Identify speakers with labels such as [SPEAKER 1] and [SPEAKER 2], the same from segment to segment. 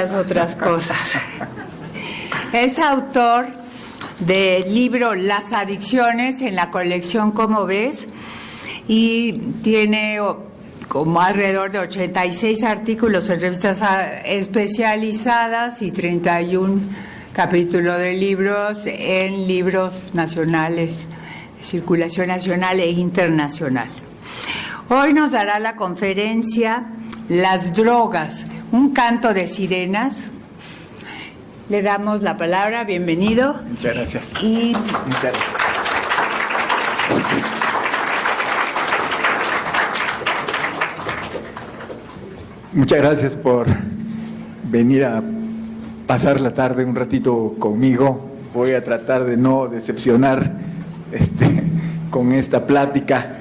[SPEAKER 1] muchas otras cosas. Es autor del libro Las adicciones en la colección Como ves, y tiene como alrededor de 86 artículos en revistas especializadas y 31 capítulos de libros en libros nacionales, circulación nacional e internacional. Hoy nos dará la conferencia Las drogas, un canto de sirenas. Le damos la palabra, bienvenido.
[SPEAKER 2] Muchas gracias. Muchas gracias. Muchas gracias por venir a pasar la tarde un ratito conmigo. Voy a tratar de no decepcionar con esta plática.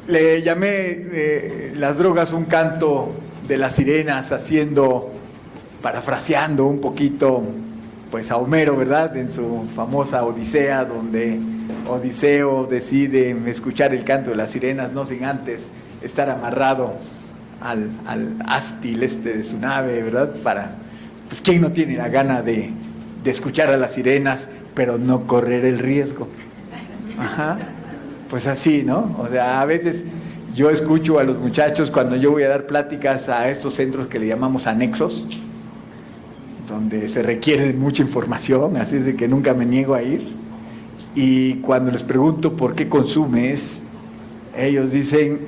[SPEAKER 2] Le llamé Las drogas, un canto de las sirenas, parafraseando un poquito pues a Homero, ¿verdad? En su famosa Odisea, donde Odiseo decide escuchar el canto de las sirenas, no sin antes estar amarrado al ástil de su nave, ¿verdad? Pues ¿quién no tiene la gana de escuchar a las sirenas, pero no correr el riesgo? Ajá. Pues así, ¿no? O sea, a veces yo escucho a los muchachos cuando yo voy a dar pláticas a estos centros que le llamamos anexos, donde se requiere mucha información, así es de que nunca me niego a ir. Y cuando les pregunto por qué consumes, ellos dicen,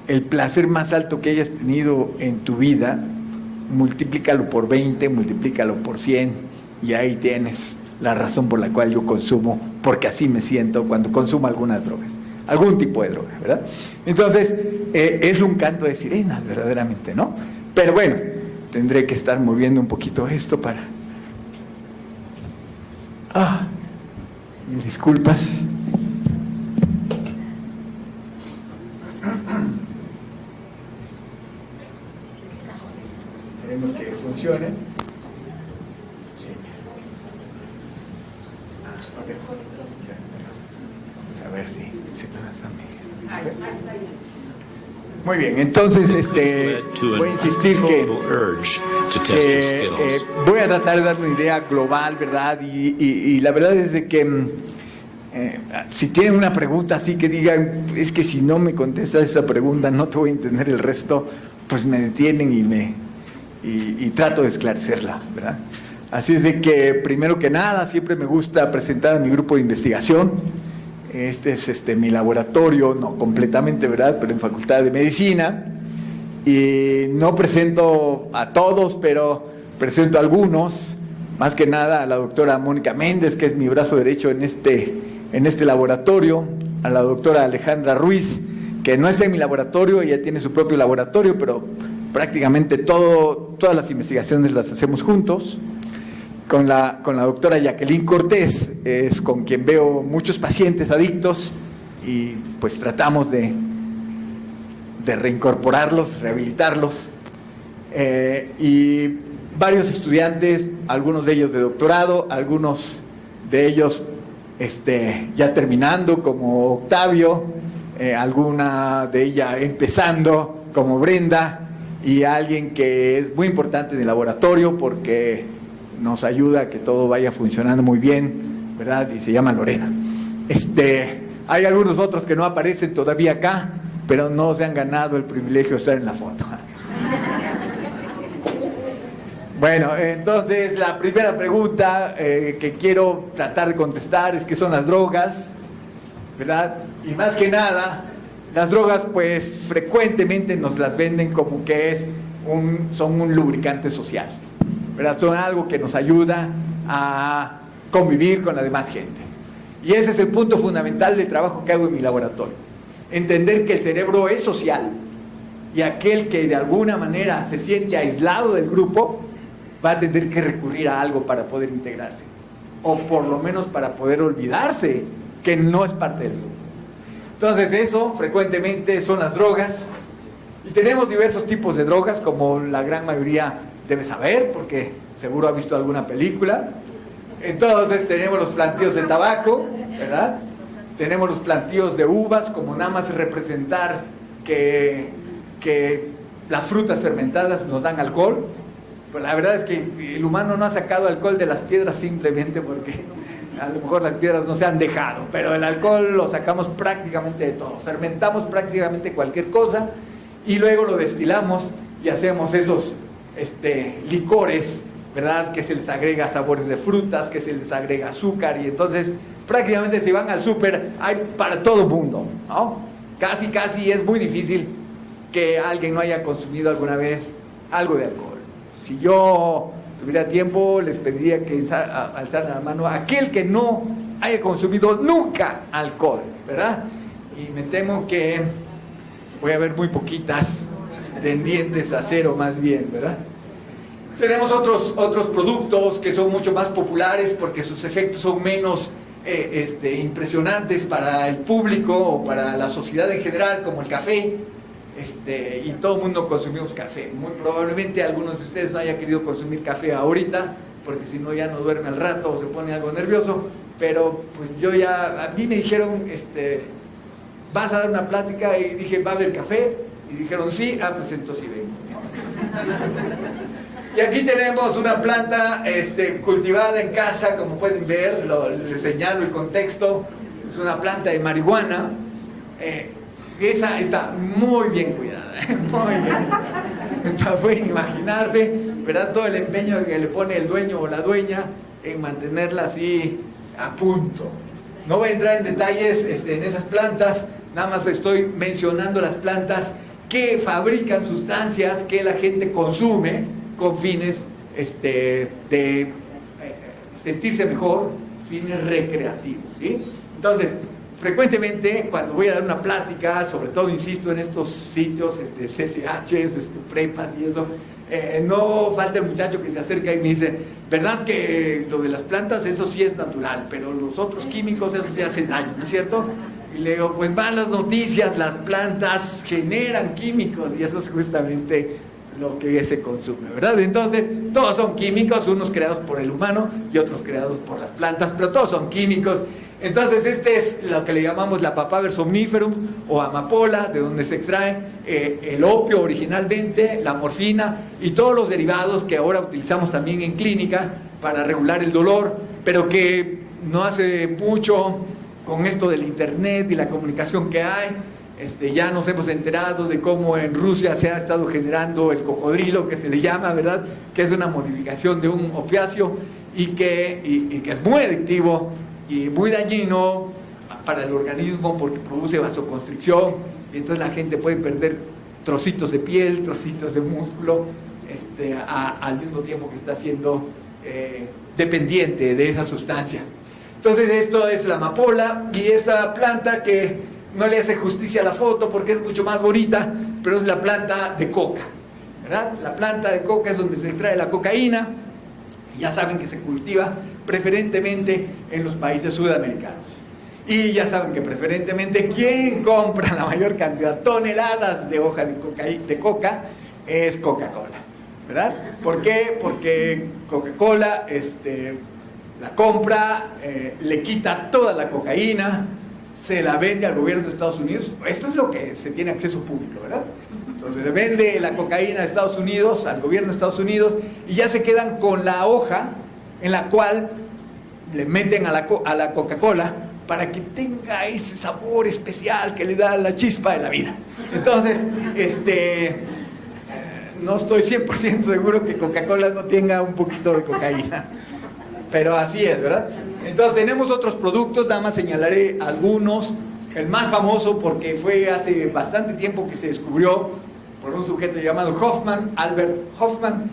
[SPEAKER 2] el placer más alto que hayas tenido en tu vida, multiplícalo por 20, multiplícalo por 100, y ahí tienes la razón por la cual yo consumo, porque así me siento cuando consumo algunas drogas, algún tipo de droga, ¿verdad? Entonces, es un canto de sirenas, verdaderamente, ¿no? Pero bueno, tendré que estar moviendo un poquito esto para... disculpas. Esperemos que funcione. Sí. Vamos a ver si se nos hace. Muy bien, entonces voy a insistir que voy a tratar de dar una idea global, ¿verdad? Y la verdad es de que si tienen una pregunta así que digan, es que si no me contestas esa pregunta no te voy a entender el resto, pues me detienen y trato de esclarecerla, ¿verdad? Así es de que, primero que nada, siempre me gusta presentar a mi grupo de investigación. Este es mi laboratorio, no completamente, ¿verdad?, pero en Facultad de Medicina. Y no presento a todos, pero presento a algunos, más que nada a la doctora Mónica Méndez, que es mi brazo derecho en este laboratorio, a la doctora Alejandra Ruiz, que no está en mi laboratorio, ella tiene su propio laboratorio, pero prácticamente todas las investigaciones las hacemos juntos. Con la doctora Jacqueline Cortés, es con quien veo muchos pacientes adictos y pues tratamos de reincorporarlos, rehabilitarlos, y varios estudiantes, algunos de ellos de doctorado, algunos de ellos ya terminando, como Octavio, alguna de ella empezando, como Brenda, y alguien que es muy importante en el laboratorio porque nos ayuda a que todo vaya funcionando muy bien, ¿verdad? Y se llama Lorena. Hay algunos otros que no aparecen todavía acá, pero no se han ganado el privilegio de estar en la foto. Bueno, entonces la primera pregunta que quiero tratar de contestar es ¿qué son las drogas? ¿Verdad? Y más que nada, las drogas pues frecuentemente nos las venden como que son un lubricante social, ¿verdad? Son algo que nos ayuda a convivir con la demás gente. Y ese es el punto fundamental del trabajo que hago en mi laboratorio. Entender que el cerebro es social y aquel que de alguna manera se siente aislado del grupo va a tener que recurrir a algo para poder integrarse, o por lo menos para poder olvidarse que no es parte del grupo. Entonces eso frecuentemente son las drogas, y tenemos diversos tipos de drogas, como la gran mayoría debe saber, porque seguro ha visto alguna película. Entonces tenemos los plantíos de tabaco, ¿verdad? Tenemos los plantíos de uvas, como nada más representar que las frutas fermentadas nos dan alcohol. Pues la verdad es que el humano no ha sacado alcohol de las piedras simplemente porque a lo mejor las piedras no se han dejado, pero el alcohol lo sacamos prácticamente de todo. Fermentamos prácticamente cualquier cosa y luego lo destilamos y hacemos esos licores, ¿verdad? Que se les agrega sabores de frutas, que se les agrega azúcar, y entonces prácticamente si van al súper hay para todo el mundo, ¿no? Casi es muy difícil que alguien no haya consumido alguna vez algo de alcohol. Si yo tuviera tiempo, les pediría que alzaran la mano a aquel que no haya consumido nunca alcohol, ¿verdad? Y me temo que voy a ver muy poquitas tendientes a cero más bien, ¿verdad? Tenemos otros productos que son mucho más populares porque sus efectos son menos impresionantes para el público o para la sociedad en general, como el café. Y todo el mundo consumimos café. Muy probablemente algunos de ustedes no hayan querido consumir café ahorita, porque si no ya no duerme al rato o se pone algo nervioso, pero pues a mí me dijeron, vas a dar una plática, y dije, ¿va a haber café? Y dijeron, sí, pues entonces sí vengo. Y aquí tenemos una planta cultivada en casa, como pueden ver, les señalo el contexto, es una planta de marihuana. Esa está muy bien cuidada, muy bien. Entonces pueden imaginarse, ¿verdad? Todo el empeño que le pone el dueño o la dueña en mantenerla así a punto. No voy a entrar en detalles en esas plantas, nada más estoy mencionando las plantas que fabrican sustancias que la gente consume con fines de sentirse mejor, fines recreativos, ¿sí? Entonces, frecuentemente cuando voy a dar una plática, sobre todo insisto en estos sitios, CCHs, prepas y eso, no falta el muchacho que se acerca y me dice, ¿verdad que lo de las plantas, eso sí es natural, pero los otros químicos, eso sí hacen daño, ¿no es cierto? Y le digo, pues malas noticias, las plantas generan químicos y eso es justamente lo que se consume, ¿verdad? Entonces, todos son químicos, unos creados por el humano y otros creados por las plantas, pero todos son químicos. Entonces, es lo que le llamamos la Papaver somniferum o amapola, de donde se extrae el opio originalmente, la morfina y todos los derivados que ahora utilizamos también en clínica para regular el dolor, pero que no hace mucho con esto del internet y la comunicación que hay. Ya nos hemos enterado de cómo en Rusia se ha estado generando el cocodrilo, que se le llama, ¿verdad? Que es una modificación de un opiáceo y que es muy adictivo y muy dañino para el organismo porque produce vasoconstricción y entonces la gente puede perder trocitos de piel, trocitos de músculo, al mismo tiempo que está siendo dependiente de esa sustancia. Entonces esto es la amapola y esta planta que no le hace justicia a la foto porque es mucho más bonita, pero es la planta de coca, ¿verdad? La planta de coca es donde se extrae la cocaína. Ya saben que se cultiva preferentemente en los países sudamericanos. Y ya saben que preferentemente quien compra la mayor cantidad, toneladas de hoja de coca, es Coca-Cola, ¿verdad? ¿Por qué? Porque Coca-Cola la compra, le quita toda la cocaína, se la vende al gobierno de Estados Unidos. Esto es lo que se tiene acceso público, ¿verdad? Entonces le vende la cocaína a Estados Unidos, al gobierno de Estados Unidos, y ya se quedan con la hoja en la cual le meten a la Coca-Cola para que tenga ese sabor especial que le da la chispa de la vida. Entonces, no estoy 100% seguro que Coca-Cola no tenga un poquito de cocaína, pero así es, ¿verdad? Entonces tenemos otros productos, nada más señalaré algunos. El más famoso, porque fue hace bastante tiempo que se descubrió por un sujeto llamado Hoffman, Albert Hoffman,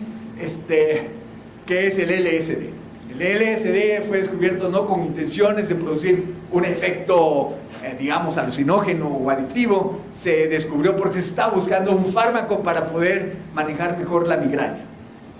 [SPEAKER 2] que es el LSD. El LSD fue descubierto no con intenciones de producir un efecto, digamos, alucinógeno o adictivo, se descubrió porque se estaba buscando un fármaco para poder manejar mejor la migraña,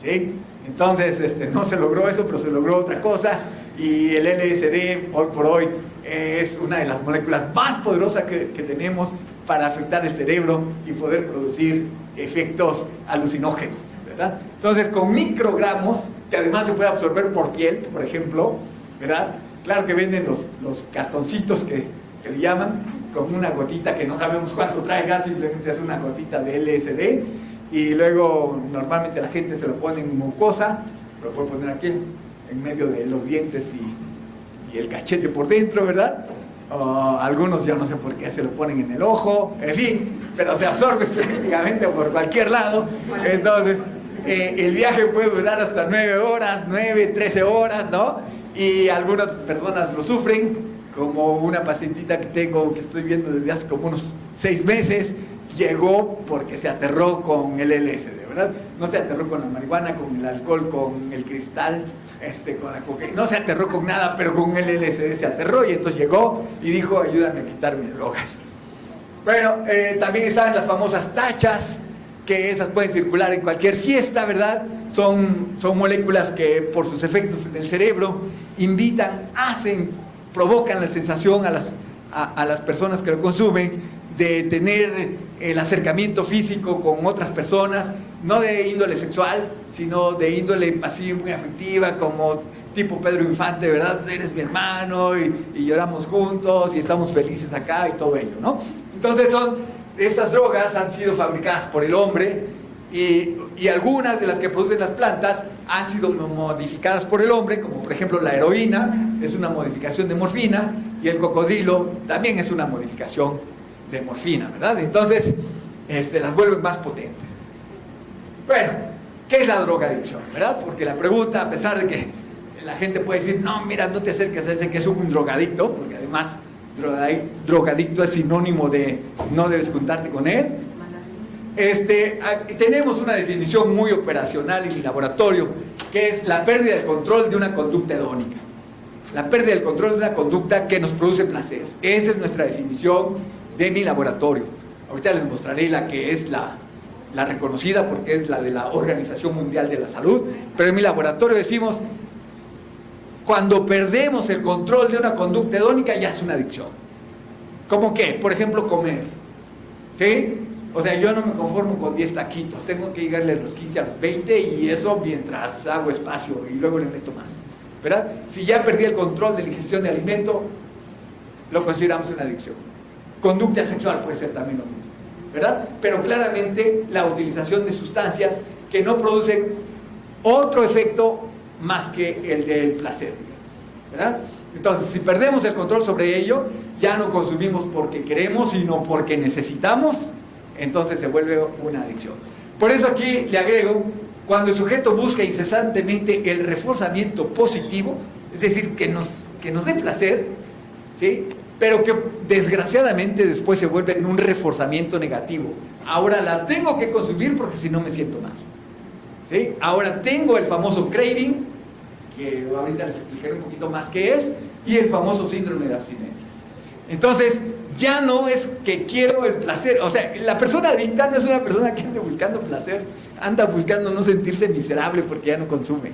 [SPEAKER 2] ¿sí? Entonces, no se logró eso, pero se logró otra cosa, y el LSD, hoy por hoy, es una de las moléculas más poderosas que tenemos para afectar el cerebro y poder producir efectos alucinógenos, ¿verdad? Entonces, con microgramos, que además se puede absorber por piel, por ejemplo, ¿verdad? Claro que venden los cartoncitos que le llaman, con una gotita que no sabemos cuánto traiga, simplemente es una gotita de LSD, y luego normalmente la gente se lo pone en mucosa, se lo puede poner aquí en medio de los dientes y el cachete por dentro, ¿verdad? Algunos yo no sé por qué se lo ponen en el ojo, en fin, pero se absorbe prácticamente por cualquier lado. Entonces el viaje puede durar hasta 9 horas, 9, 13 horas, ¿no? Y algunas personas lo sufren, como una pacientita que tengo, que estoy viendo desde hace como unos 6 meses, llegó porque se aterró con el LSD, ¿verdad? No se aterró con la marihuana, con el alcohol, con el cristal, con la cocaína, no se aterró con nada, pero con el LSD se aterró, y entonces llegó y dijo: ayúdame a quitar mis drogas. Bueno, también están las famosas tachas, que esas pueden circular en cualquier fiesta, ¿verdad? Son moléculas que por sus efectos en el cerebro invitan, provocan la sensación a las personas que lo consumen de tener el acercamiento físico con otras personas, no de índole sexual, sino de índole pasiva, muy afectiva, como tipo Pedro Infante, ¿verdad? Eres mi hermano y lloramos juntos y estamos felices acá y todo ello, ¿no? Entonces estas drogas han sido fabricadas por el hombre, y algunas de las que producen las plantas han sido modificadas por el hombre, como por ejemplo la heroína es una modificación de morfina, y el cocodrilo también es una modificación de morfina, ¿verdad? Entonces las vuelven más potentes. Bueno, ¿qué es la drogadicción, verdad? Porque la pregunta, a pesar de que la gente puede decir: no, mira, no te acerques a ese que es un drogadicto, porque además drogadicto es sinónimo de no debes juntarte con él. Tenemos una definición muy operacional en mi laboratorio, que es la pérdida del control de una conducta hedónica. La pérdida del control de una conducta que nos produce placer. Esa es nuestra definición de mi laboratorio. Ahorita les mostraré la que es la reconocida, porque es la de la Organización Mundial de la Salud, pero en mi laboratorio decimos: cuando perdemos el control de una conducta hedónica, ya es una adicción. ¿Cómo qué? Por ejemplo, comer, ¿sí? O sea, yo no me conformo con 10 taquitos, tengo que llegarle a los 15 a los 20, y eso mientras hago espacio y luego le meto más, ¿verdad? Si ya perdí el control de la ingestión de alimento, lo consideramos una adicción. Conducta sexual puede ser también lo mismo, ¿verdad? Pero claramente la utilización de sustancias que no producen otro efecto más que el del placer, ¿verdad? Entonces, si perdemos el control sobre ello, ya no consumimos porque queremos, sino porque necesitamos, entonces se vuelve una adicción. Por eso aquí le agrego: cuando el sujeto busca incesantemente el reforzamiento positivo, es decir, que nos dé placer, ¿sí?, pero que desgraciadamente después se vuelve en un reforzamiento negativo. Ahora la tengo que consumir porque si no me siento mal, ¿sí? Ahora tengo el famoso craving, que ahorita les explicaré un poquito más qué es, y el famoso síndrome de abstinencia. Entonces, ya no es que quiero el placer. O sea, la persona adicta no es una persona que anda buscando placer, anda buscando no sentirse miserable porque ya no consume,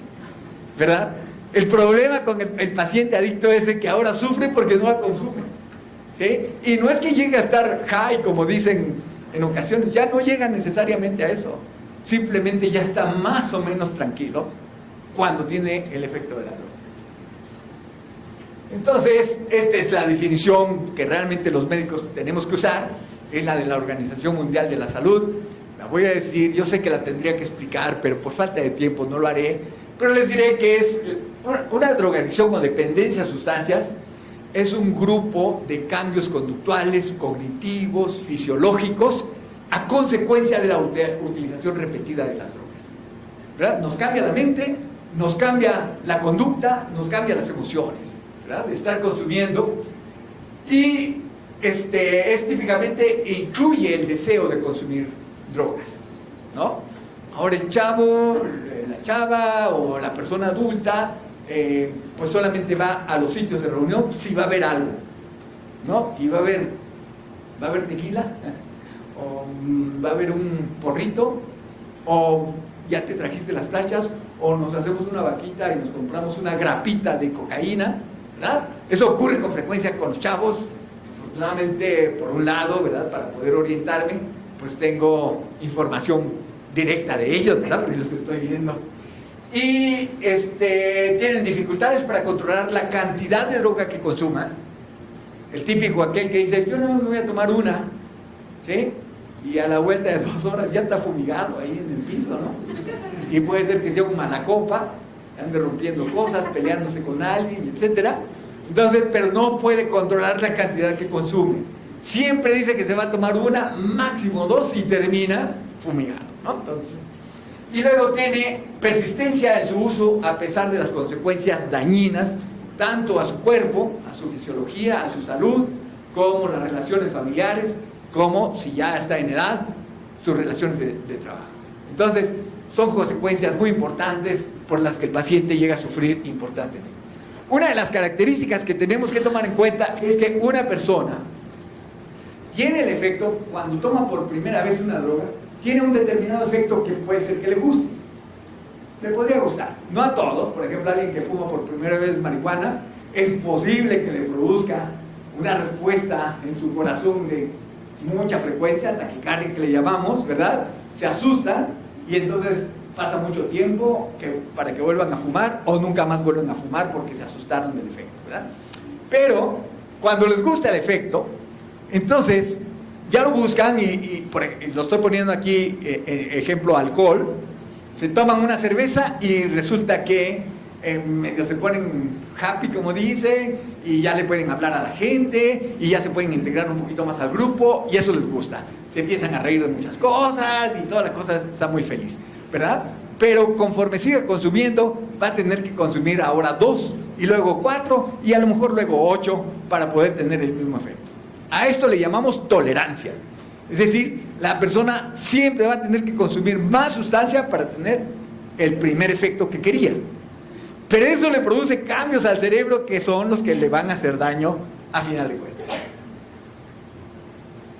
[SPEAKER 2] ¿verdad? El problema con el paciente adicto es que ahora sufre porque no la consume, ¿sí? Y no es que llegue a estar high, como dicen en ocasiones, ya no llega necesariamente a eso. Simplemente ya está más o menos tranquilo cuando tiene el efecto de la droga. Entonces, esta es la definición que realmente los médicos tenemos que usar, es la de la Organización Mundial de la Salud. La voy a decir, yo sé que la tendría que explicar, pero por falta de tiempo no lo haré, pero les diré que es una drogadicción o dependencia a sustancias. Es un grupo de cambios conductuales, cognitivos, fisiológicos, a consecuencia de la utilización repetida de las drogas, ¿verdad? Nos cambia la mente, nos cambia la conducta, nos cambia las emociones, ¿verdad? De estar consumiendo, y es típicamente incluye el deseo de consumir drogas, ¿no? Ahora el chavo, la chava o la persona adulta, pues solamente va a los sitios de reunión si va a haber algo, ¿no? Y va a haber tequila, o va a haber un porrito, o ya te trajiste las tachas, o nos hacemos una vaquita y nos compramos una grapita de cocaína, ¿verdad? Eso ocurre con frecuencia con los chavos. Afortunadamente, por un lado, ¿verdad?, para poder orientarme, pues tengo información directa de ellos, ¿verdad?, porque los estoy viendo. Y tienen dificultades para controlar la cantidad de droga que consuman. El típico aquel que dice: yo no me voy a tomar una, ¿sí? y a la vuelta de 2 horas ya está fumigado ahí en el piso, ¿no? Y puede ser que sea un malacopa, ande rompiendo cosas, peleándose con alguien, etcétera. Entonces, pero no puede controlar la cantidad que consume. Siempre dice que se va a tomar una, máximo 2 y termina fumigado, ¿no? Entonces, y luego tiene persistencia en su uso a pesar de las consecuencias dañinas, tanto a su cuerpo, a su fisiología, a su salud, como las relaciones familiares, como, si ya está en edad, sus relaciones de trabajo. Entonces, son consecuencias muy importantes por las que el paciente llega a sufrir importantemente. Una de las características que tenemos que tomar en cuenta es que una persona tiene el efecto, cuando toma por primera vez una droga, tiene un determinado efecto que puede ser que le guste. Le podría gustar. No a todos. Por ejemplo, alguien que fuma por primera vez marihuana, es posible que le produzca una respuesta en su corazón de mucha frecuencia, taquicardia que le llamamos, ¿verdad? Se asustan y entonces pasa mucho tiempo para que vuelvan a fumar o nunca más vuelven a fumar porque se asustaron del efecto, ¿verdad? Pero cuando les gusta el efecto, entonces ya lo buscan y lo estoy poniendo aquí, ejemplo, alcohol. Se toman una cerveza y resulta que medio se ponen happy, como dicen, y ya le pueden hablar a la gente y ya se pueden integrar un poquito más al grupo y eso les gusta. Se empiezan a reír de muchas cosas y toda la cosa está muy feliz, ¿verdad? Pero conforme siga consumiendo, va a tener que consumir ahora 2 y luego 4 y a lo mejor luego 8 para poder tener el mismo efecto. A esto le llamamos tolerancia. Es decir, la persona siempre va a tener que consumir más sustancia para tener el primer efecto que quería. Pero eso le produce cambios al cerebro que son los que le van a hacer daño a final de cuentas.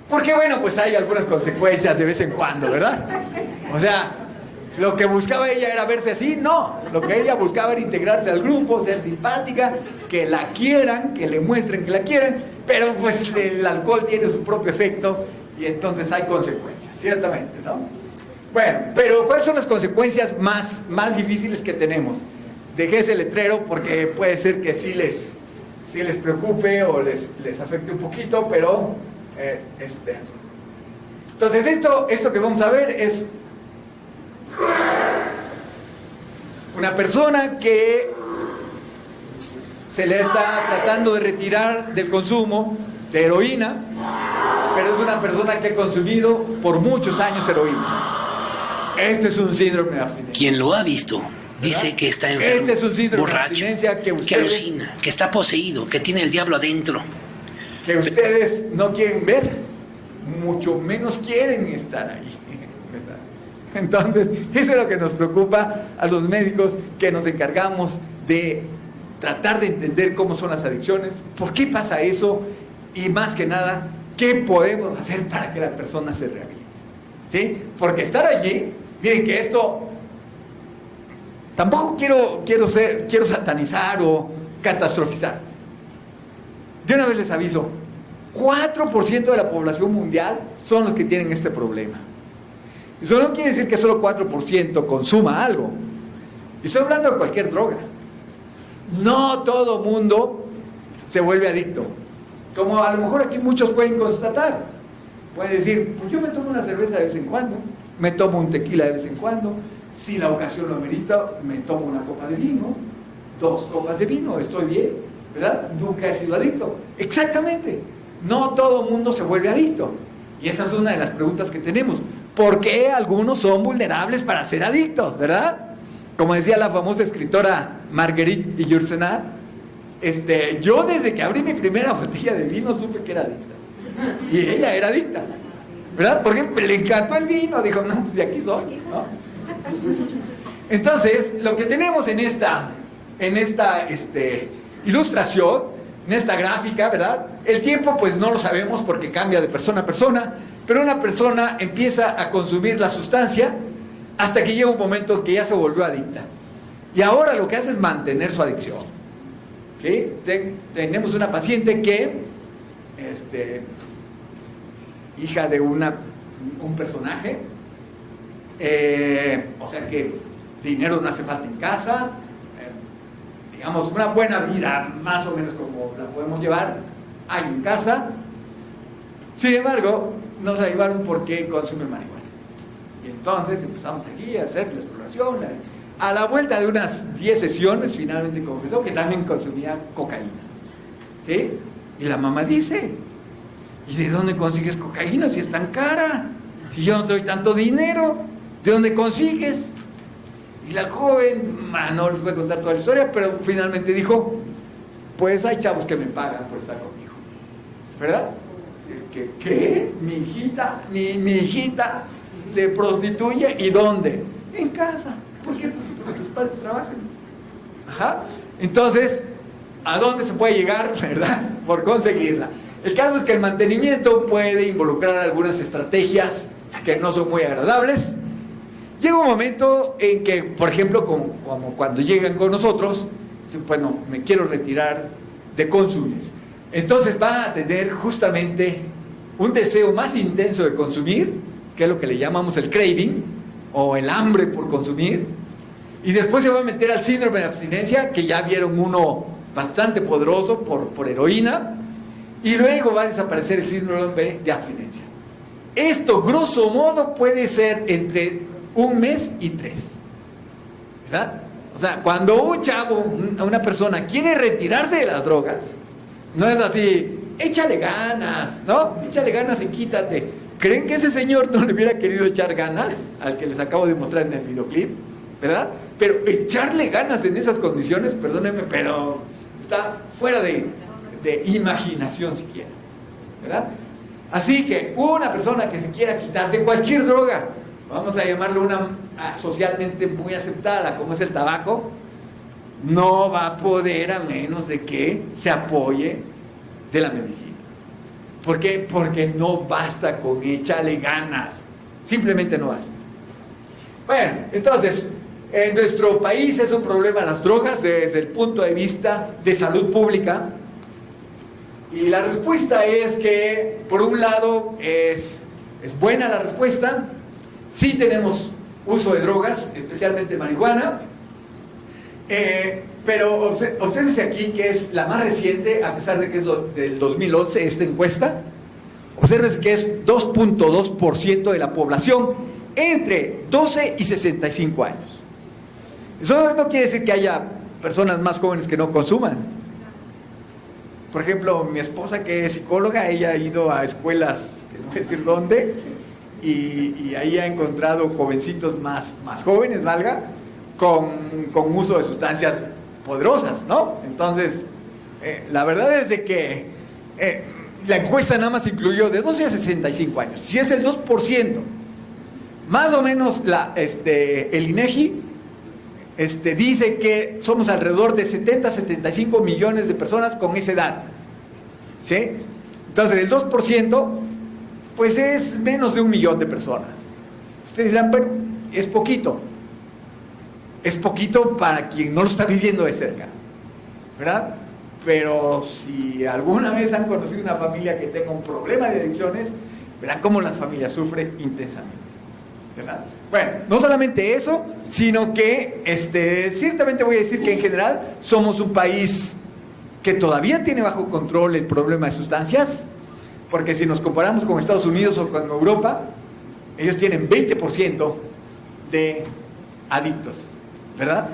[SPEAKER 2] Porque bueno, pues hay algunas consecuencias de vez en cuando, ¿verdad? O sea, lo que buscaba ella era verse así, no. Lo que ella buscaba era integrarse al grupo, ser simpática, que la quieran, que le muestren que la quieren, pero pues el alcohol tiene su propio efecto y entonces hay consecuencias, ciertamente, ¿no? Bueno, pero ¿cuáles son las consecuencias más difíciles que tenemos? Dejé ese letrero porque puede ser que sí les preocupe o les afecte un poquito, pero entonces esto que vamos a ver es una persona que se le está tratando de retirar del consumo de heroína, pero es una persona que ha consumido por muchos años heroína. Este es un síndrome de abstinencia.
[SPEAKER 3] Quien lo ha visto dice que está enfermo,
[SPEAKER 2] este es un síndrome
[SPEAKER 3] borracho,
[SPEAKER 2] de abstinencia que
[SPEAKER 3] alucina, que está poseído, que tiene el diablo adentro.
[SPEAKER 2] Que ustedes no quieren ver, mucho menos quieren estar ahí. ¿Verdad? Entonces, eso es lo que nos preocupa a los médicos que nos encargamos de tratar de entender cómo son las adicciones, por qué pasa eso y más que nada, qué podemos hacer para que la persona se rehabilite. ¿Sí? Porque estar allí, miren que esto, tampoco quiero satanizar o catastrofizar. De una vez les aviso, 4% de la población mundial son los que tienen este problema. Eso no quiere decir que solo 4% consuma algo. Y estoy hablando de cualquier droga. No todo mundo se vuelve adicto. Como a lo mejor aquí muchos pueden constatar. Pueden decir, pues yo me tomo una cerveza de vez en cuando, me tomo un tequila de vez en cuando, si la ocasión lo amerita, me tomo una copa de vino, 2 copas de vino, estoy bien, ¿verdad? Nunca he sido adicto. Exactamente. No todo mundo se vuelve adicto. Y esa es una de las preguntas que tenemos. ¿Por qué algunos son vulnerables para ser adictos, verdad? Como decía la famosa escritora Marguerite Yourcenar, yo desde que abrí mi primera botella de vino supe que era adicta. Y ella era adicta, ¿verdad? Porque le encantó el vino, dijo, no, pues de aquí soy, ¿no? Entonces, lo que tenemos en esta ilustración, en esta gráfica, ¿verdad? El tiempo pues no lo sabemos porque cambia de persona a persona, pero una persona empieza a consumir la sustancia hasta que llega un momento que ya se volvió adicta. Y ahora lo que hace es mantener su adicción. ¿Sí? Tenemos una paciente que, hija de un personaje, o sea que dinero no hace falta en casa, digamos, una buena vida, más o menos como la podemos llevar, hay en casa. Sin embargo, nos ayudaron por qué consume marihuana. Y entonces empezamos aquí a hacer la exploración. A la vuelta de unas 10 sesiones, finalmente confesó que también consumía cocaína. ¿Sí? Y la mamá dice, ¿y de dónde consigues cocaína si es tan cara? Si yo no te doy tanto dinero, ¿de dónde consigues? Y la joven, no les voy a contar toda la historia, pero finalmente dijo, pues hay chavos que me pagan por estar conmigo. ¿Verdad? ¿Qué? Mi hijita se prostituye, ¿y dónde? En casa. ¿Por qué? Pues porque los padres trabajan. Ajá. Entonces, ¿a dónde se puede llegar? ¿Verdad? Por conseguirla. El caso es que el mantenimiento puede involucrar algunas estrategias que no son muy agradables. Llega un momento en que, por ejemplo, como cuando llegan con nosotros, bueno, me quiero retirar de consumir. Entonces va a tener justamente un deseo más intenso de consumir, que es lo que le llamamos el craving, o el hambre por consumir, y después se va a meter al síndrome de abstinencia, que ya vieron uno bastante poderoso por heroína, y luego va a desaparecer el síndrome de abstinencia. Esto, grosso modo, puede ser entre 1 mes y 3. ¿Verdad? O sea, cuando un chavo, una persona quiere retirarse de las drogas, no es así, échale ganas, ¿no? Échale ganas y quítate. ¿Creen que ese señor no le hubiera querido echar ganas al que les acabo de mostrar en el videoclip? ¿Verdad? Pero echarle ganas en esas condiciones, perdónenme, pero está fuera de imaginación siquiera. ¿Verdad? Así que una persona que se quiera quitar de cualquier droga, vamos a llamarlo una socialmente muy aceptada, como es el tabaco, no va a poder a menos de que se apoye de la medicina. ¿Por qué? Porque no basta con echarle ganas, simplemente no basta. Bueno, entonces, en nuestro país es un problema las drogas desde el punto de vista de salud pública, y la respuesta es que, por un lado, es buena la respuesta. Sí tenemos uso de drogas, especialmente marihuana, pero obsérvese aquí que es la más reciente, a pesar de que es del 2011 esta encuesta. Obsérvese que es 2.2% de la población entre 12 y 65 años. Eso no quiere decir que haya personas más jóvenes que no consuman. Por ejemplo, mi esposa, que es psicóloga, ella ha ido a escuelas, que no voy a decir dónde, y ahí ha encontrado jovencitos más jóvenes, valga, con uso de sustancias poderosas, ¿no? Entonces, la verdad es de que la encuesta nada más incluyó de 12 a 65 años. Si es el 2%, más o menos el INEGI dice que somos alrededor de 70 a 75 millones de personas con esa edad. ¿Sí? Entonces, el 2%, pues es menos de 1 millón de personas. Ustedes dirán, bueno, es poquito. Es poquito para quien no lo está viviendo de cerca, ¿verdad? Pero si alguna vez han conocido una familia que tenga un problema de adicciones, verán cómo las familias sufren intensamente, ¿verdad? Bueno, no solamente eso, sino que ciertamente voy a decir que en general somos un país que todavía tiene bajo control el problema de sustancias, porque si nos comparamos con Estados Unidos o con Europa, ellos tienen 20% de adictos, ¿verdad?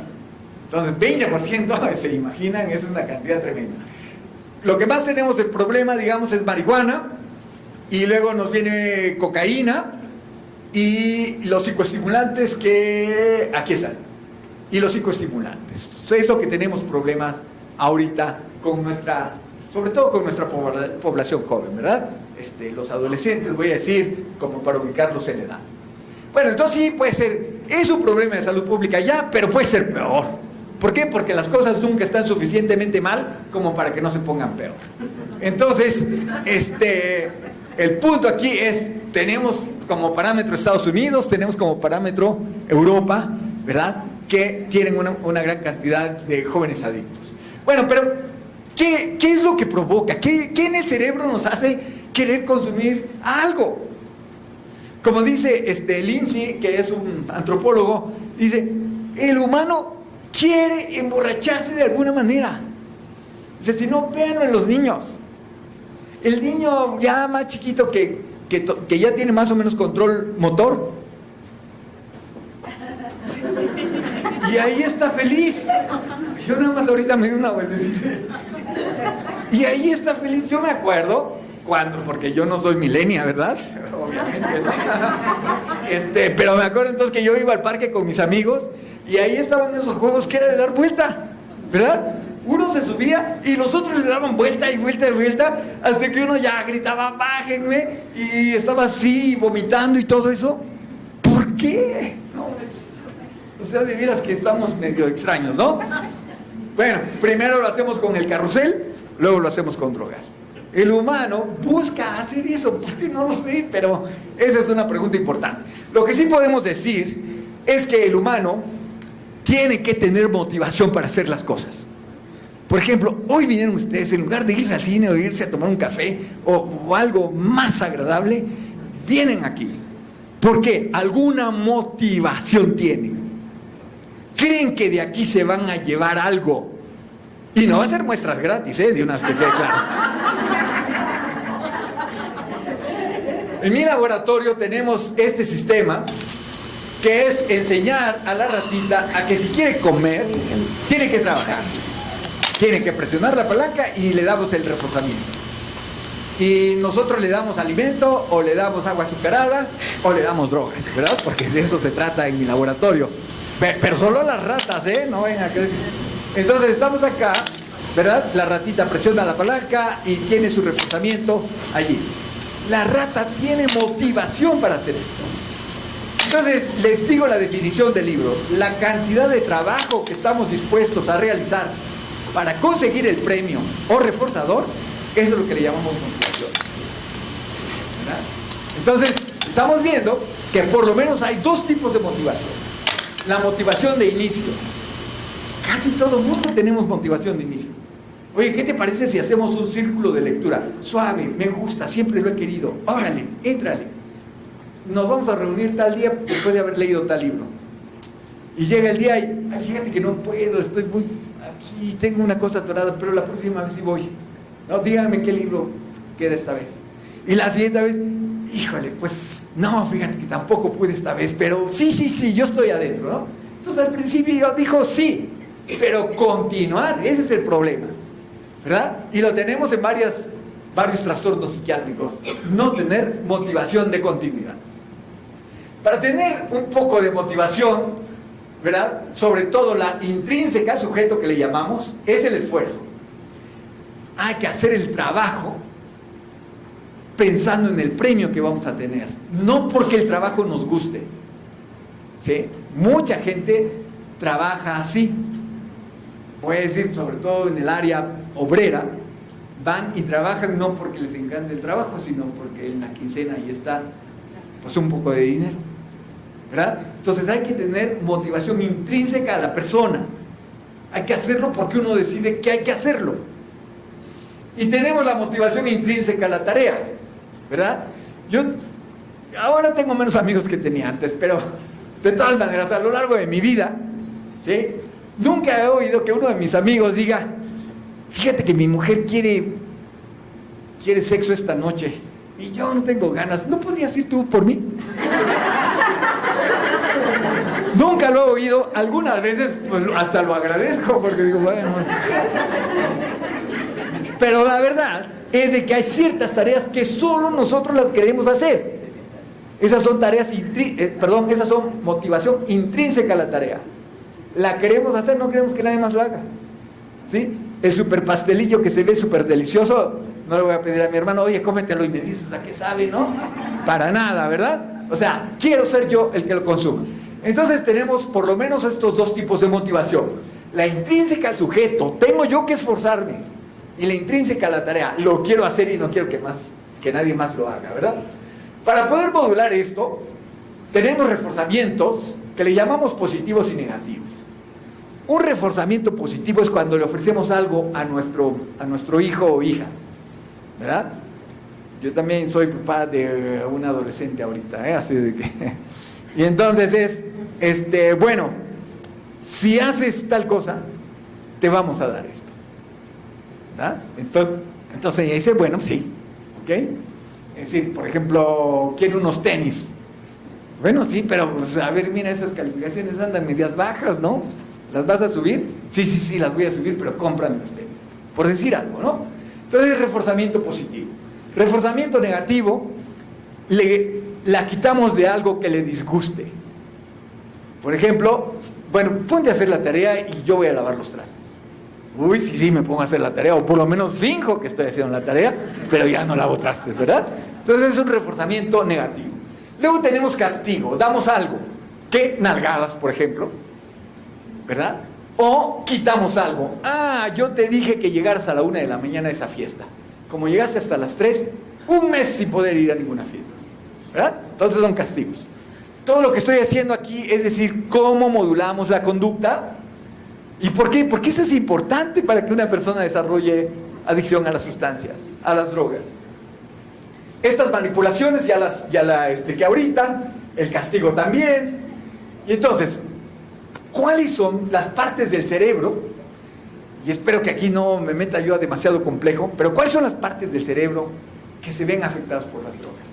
[SPEAKER 2] Entonces, 20%, se imaginan, es una cantidad tremenda. Lo que más tenemos de problema, digamos, es marihuana, y luego nos viene cocaína, y los psicoestimulantes que aquí están. Y los psicoestimulantes. Es lo que tenemos problemas ahorita con sobre todo con nuestra población joven, ¿verdad? Los adolescentes, voy a decir, como para ubicarlos en edad. Bueno, entonces sí puede ser, es un problema de salud pública ya, pero puede ser peor. ¿Por qué? Porque las cosas nunca están suficientemente mal como para que no se pongan peor. Entonces, el punto aquí es, tenemos como parámetro Estados Unidos, tenemos como parámetro Europa, ¿verdad? Que tienen una gran cantidad de jóvenes adictos. Bueno, pero ¿qué es lo que provoca? ¿Qué en el cerebro nos hace querer consumir algo? Como dice Lindsay, que es un antropólogo, dice, el humano quiere emborracharse de alguna manera. Dice, si no, véanlo en los niños. El niño ya más chiquito que que ya tiene más o menos control motor. Y ahí está feliz. Yo nada más ahorita me di una vueltecita. Y ahí está feliz. Yo me acuerdo cuando, porque yo no soy millennial, ¿verdad? Obviamente, ¿no? Pero me acuerdo entonces que yo iba al parque con mis amigos y ahí estaban esos juegos que era de dar vuelta, ¿verdad? Uno se subía y los otros le daban vuelta y vuelta y vuelta hasta que uno ya gritaba, bájenme, y estaba así vomitando y todo eso. ¿Por qué? No, o sea, de veras que estamos medio extraños, ¿no? Bueno, primero lo hacemos con el carrusel, luego lo hacemos con drogas. El humano busca hacer eso, ¿por qué? No lo sé, pero esa es una pregunta importante. Lo que sí podemos decir es que el humano tiene que tener motivación para hacer las cosas. Por ejemplo, hoy vinieron ustedes, en lugar de irse al cine o irse a tomar un café o algo más agradable, vienen aquí. ¿Por qué? Alguna motivación tienen. Creen que de aquí se van a llevar algo. Y no va a ser muestras gratis, de una vez que quede claro. En mi laboratorio tenemos este sistema que es enseñar a la ratita a que si quiere comer, tiene que trabajar. Tiene que presionar la palanca y le damos el reforzamiento. Y nosotros le damos alimento, o le damos agua azucarada, o le damos drogas, ¿verdad? Porque de eso se trata en mi laboratorio. Pero solo las ratas, no vayan a creer. Entonces estamos acá, ¿verdad? La ratita presiona la palanca y tiene su reforzamiento allí. La rata tiene motivación para hacer esto. Entonces, les digo la definición del libro. La cantidad de trabajo que estamos dispuestos a realizar para conseguir el premio o reforzador, eso es lo que le llamamos motivación, ¿verdad? Entonces, estamos viendo que por lo menos hay dos tipos de motivación. La motivación de inicio. Casi todo el mundo tenemos motivación de inicio. Oye, ¿qué te parece si hacemos un círculo de lectura? Suave, me gusta, siempre lo he querido. Órale, éntrale. Nos vamos a reunir tal día después de haber leído tal libro. Y llega el día y, ay, fíjate que no puedo, estoy muy aquí, tengo una cosa atorada, pero la próxima vez sí voy. No, dígame qué libro queda esta vez. Y la siguiente vez, híjole, pues no, fíjate que tampoco pude esta vez, pero sí, yo estoy adentro, ¿no? Entonces al principio dijo sí, pero continuar, ese es el problema, ¿verdad? Y lo tenemos en varios trastornos psiquiátricos, no tener motivación de continuidad. Para tener un poco de motivación, ¿verdad? Sobre todo la intrínseca al sujeto que le llamamos, es el esfuerzo. Hay que hacer el trabajo pensando en el premio que vamos a tener, no porque el trabajo nos guste, ¿sí? Mucha gente trabaja así, voy a decir, sobre todo en el área obrera, van y trabajan no porque les encanta el trabajo, sino porque en la quincena ahí está, pues, un poco de dinero, ¿verdad? Entonces hay que tener motivación intrínseca a la persona, hay que hacerlo porque uno decide que hay que hacerlo. Y tenemos la motivación intrínseca a la tarea, ¿verdad? Yo ahora tengo menos amigos que tenía antes, pero de todas maneras, a lo largo de mi vida, ¿sí? Nunca he oído que uno de mis amigos diga, fíjate que mi mujer quiere sexo esta noche y yo no tengo ganas, ¿no podrías ir tú por mí? Nunca lo he oído, algunas veces pues, hasta lo agradezco porque digo, bueno, pero la verdad es de que hay ciertas tareas que solo nosotros las queremos hacer. Esas son tareas, esas son motivación intrínseca a la tarea. La queremos hacer, no queremos que nadie más lo haga, ¿sí? El super pastelillo que se ve súper delicioso, no le voy a pedir a mi hermano, oye, cómetelo y me dices a qué sabe, ¿no? Para nada, ¿verdad? O sea, quiero ser yo el que lo consuma. Entonces tenemos por lo menos estos dos tipos de motivación. La intrínseca al sujeto, tengo yo que esforzarme. Y la intrínseca a la tarea, lo quiero hacer y no quiero que nadie más lo haga, ¿verdad? Para poder modular esto, tenemos reforzamientos que le llamamos positivos y negativos. Un reforzamiento positivo es cuando le ofrecemos algo a nuestro hijo o hija, ¿verdad? Yo también soy papá de un adolescente ahorita, así de que... Y entonces es, bueno, si haces tal cosa, te vamos a dar esto, ¿verdad? Entonces ella dice, bueno, sí, ¿ok? Es decir, por ejemplo, quiere unos tenis. Bueno, sí, pero pues, a ver, mira, esas calificaciones andan medias bajas, ¿no? ¿Las vas a subir? Sí, las voy a subir, pero cómprame los tenis. Por decir algo, ¿no? Entonces, reforzamiento positivo. Reforzamiento negativo, la quitamos de algo que le disguste. Por ejemplo, bueno, ponte a hacer la tarea y yo voy a lavar los trastes. Uy, sí, me pongo a hacer la tarea, o por lo menos finjo que estoy haciendo la tarea, pero ya no lavo trastes, ¿verdad? Entonces es un reforzamiento negativo. Luego tenemos castigo, damos algo, que nalgadas, por ejemplo, ¿verdad? O quitamos algo. Ah, yo te dije que llegaras a la 1 de la mañana a esa fiesta. Como llegaste hasta las 3, un mes sin poder ir a ninguna fiesta, ¿verdad? Entonces son castigos. Todo lo que estoy haciendo aquí es decir, cómo modulamos la conducta. ¿Y por qué? Porque eso es importante para que una persona desarrolle adicción a las sustancias, a las drogas. Estas manipulaciones ya la expliqué ahorita, el castigo también. Y entonces, ¿cuáles son las partes del cerebro? Y espero que aquí no me meta yo a demasiado complejo, pero ¿cuáles son las partes del cerebro que se ven afectadas por las drogas?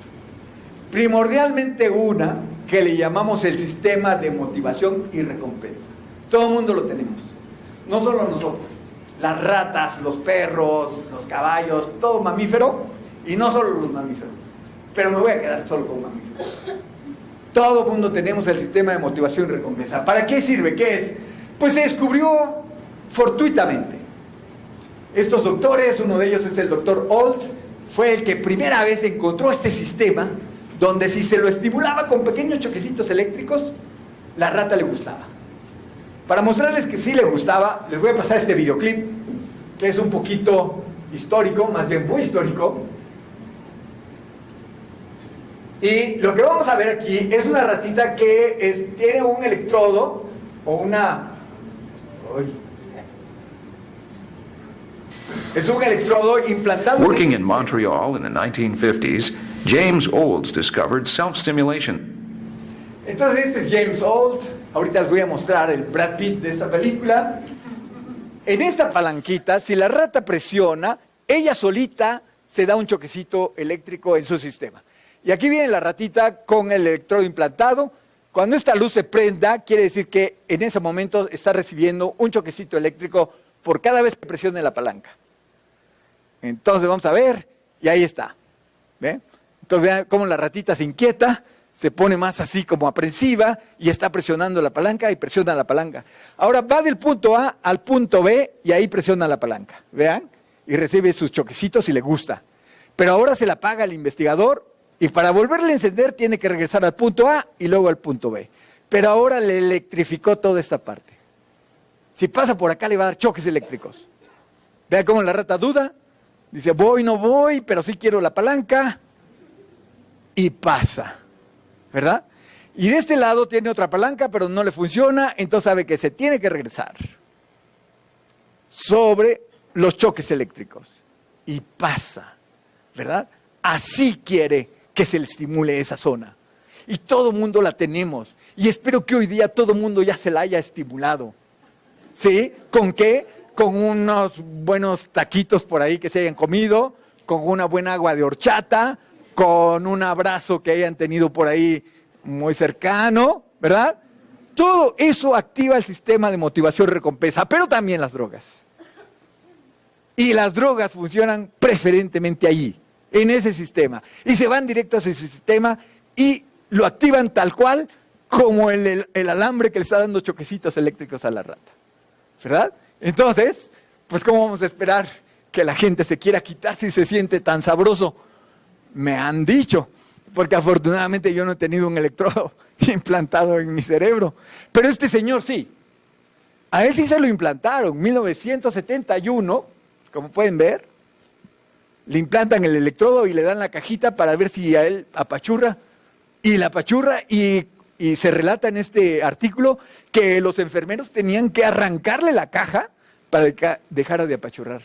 [SPEAKER 2] Primordialmente una que le llamamos el sistema de motivación y recompensa. Todo el mundo lo tenemos, no solo nosotros. Las ratas, los perros, los caballos, todo mamífero, y no solo los mamíferos. Pero me voy a quedar solo con mamíferos. Todo el mundo tenemos el sistema de motivación y recompensa. ¿Para qué sirve? ¿Qué es? Pues se descubrió fortuitamente. Estos doctores, uno de ellos es el doctor Olds, fue el que primera vez encontró este sistema donde si se lo estimulaba con pequeños choquecitos eléctricos, la rata le gustaba. Para mostrarles que sí le gustaba, les voy a pasar este videoclip, que es un poquito histórico, más bien muy histórico. Y lo que vamos a ver aquí es una ratita que tiene un electrodo o una... Es un electrodo implantado...
[SPEAKER 4] Working in Montreal in the 1950s, James Olds discovered self-stimulation.
[SPEAKER 2] Entonces este es James Olds. Ahorita les voy a mostrar el Brad Pitt de esta película. En esta palanquita, si la rata presiona, ella solita se da un choquecito eléctrico en su sistema. Y aquí viene la ratita con el electrodo implantado. Cuando esta luz se prenda, quiere decir que en ese momento está recibiendo un choquecito eléctrico por cada vez que presione la palanca. Entonces vamos a ver, y ahí está. ¿Ve? Entonces vean cómo la ratita se inquieta, se pone más así como aprensiva y está presionando la palanca y presiona la palanca. Ahora va del punto A al punto B y ahí presiona la palanca. Vean, y recibe sus choquecitos y le gusta. Pero ahora se la apaga el investigador y para volverle a encender tiene que regresar al punto A y luego al punto B. Pero ahora le electrificó toda esta parte. Si pasa por acá le va a dar choques eléctricos. Vean cómo la rata duda. Dice, voy, no voy, pero sí quiero la palanca. Y pasa, ¿verdad? Y de este lado tiene otra palanca, pero no le funciona, entonces sabe que se tiene que regresar sobre los choques eléctricos. Y pasa, ¿verdad? Así quiere que se le estimule esa zona. Y todo mundo la tenemos. Y espero que hoy día todo mundo ya se la haya estimulado. ¿Sí? ¿Con qué? Con unos buenos taquitos por ahí que se hayan comido, con una buena agua de horchata, con un abrazo que hayan tenido por ahí muy cercano, ¿verdad? Todo eso activa el sistema de motivación y recompensa, pero también las drogas. Y las drogas funcionan preferentemente allí, en ese sistema. Y se van directo a ese sistema y lo activan tal cual como el alambre que le está dando choquecitos eléctricos a la rata, ¿verdad? Entonces, pues ¿cómo vamos a esperar que la gente se quiera quitar si se siente tan sabroso? Me han dicho, porque afortunadamente yo no he tenido un electrodo implantado en mi cerebro. Pero este señor sí. A él sí se lo implantaron. 1971, como pueden ver, le implantan el electrodo y le dan la cajita para ver si a él apachurra. Y la apachurra y se relata en este artículo que los enfermeros tenían que arrancarle la caja para que dejara de apachurrar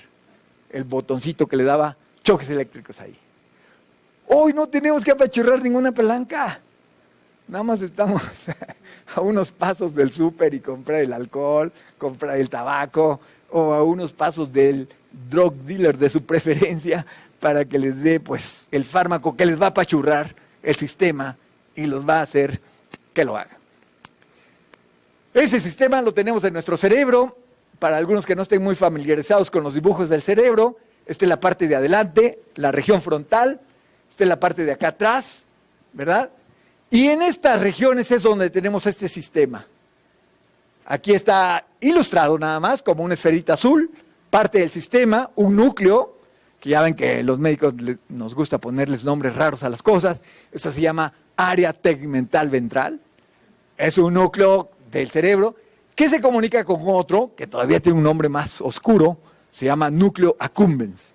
[SPEAKER 2] el botoncito que le daba choques eléctricos ahí. Hoy no tenemos que apachurrar ninguna palanca. Nada más estamos a unos pasos del súper y comprar el alcohol, comprar el tabaco, o a unos pasos del drug dealer de su preferencia para que les dé pues el fármaco que les va a apachurrar el sistema y los va a hacer que lo hagan. Ese sistema lo tenemos en nuestro cerebro. Para algunos que no estén muy familiarizados con los dibujos del cerebro, esta es la parte de adelante, la región frontal, esta es la parte de acá atrás, ¿verdad? Y en estas regiones es donde tenemos este sistema. Aquí está ilustrado nada más como una esferita azul, parte del sistema, un núcleo, que ya ven que los médicos nos gusta ponerles nombres raros a las cosas. Esta se llama área tegmental ventral. Es un núcleo del cerebro que se comunica con otro, que todavía tiene un nombre más oscuro, se llama núcleo accumbens.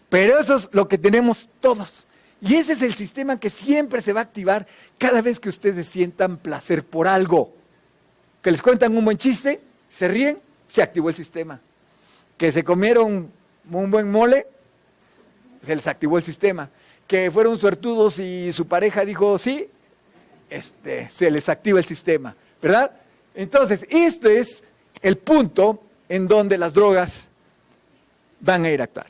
[SPEAKER 2] Pero eso es lo que tenemos todos. Y ese es el sistema que siempre se va a activar cada vez que ustedes sientan placer por algo. Que les cuentan un buen chiste, se ríen, se activó el sistema. Que se comieron un buen mole, se les activó el sistema. Que fueron suertudos y su pareja dijo sí, se les activa el sistema, ¿verdad? Entonces, este es el punto en donde las drogas van a ir a actuar.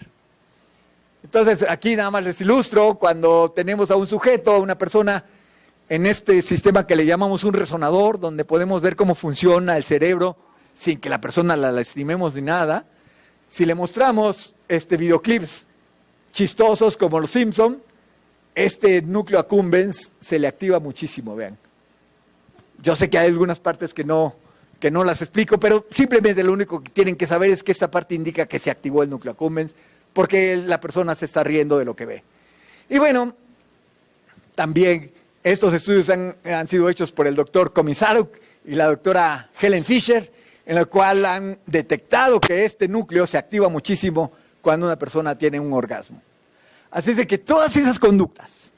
[SPEAKER 2] Entonces, aquí nada más les ilustro, cuando tenemos a un sujeto, a una persona, en este sistema que le llamamos un resonador, donde podemos ver cómo funciona el cerebro sin que la persona la lastimemos ni nada. Si le mostramos videoclips chistosos como los Simpson, este núcleo accumbens se le activa muchísimo, vean. Yo sé que hay algunas partes que no las explico, pero simplemente lo único que tienen que saber es que esta parte indica que se activó el núcleo accumbens, porque la persona se está riendo de lo que ve. Y bueno, también estos estudios han sido hechos por el doctor Komisaruk y la doctora Helen Fisher, en el cual han detectado que este núcleo se activa muchísimo cuando una persona tiene un orgasmo. Así es de que todas esas conductas,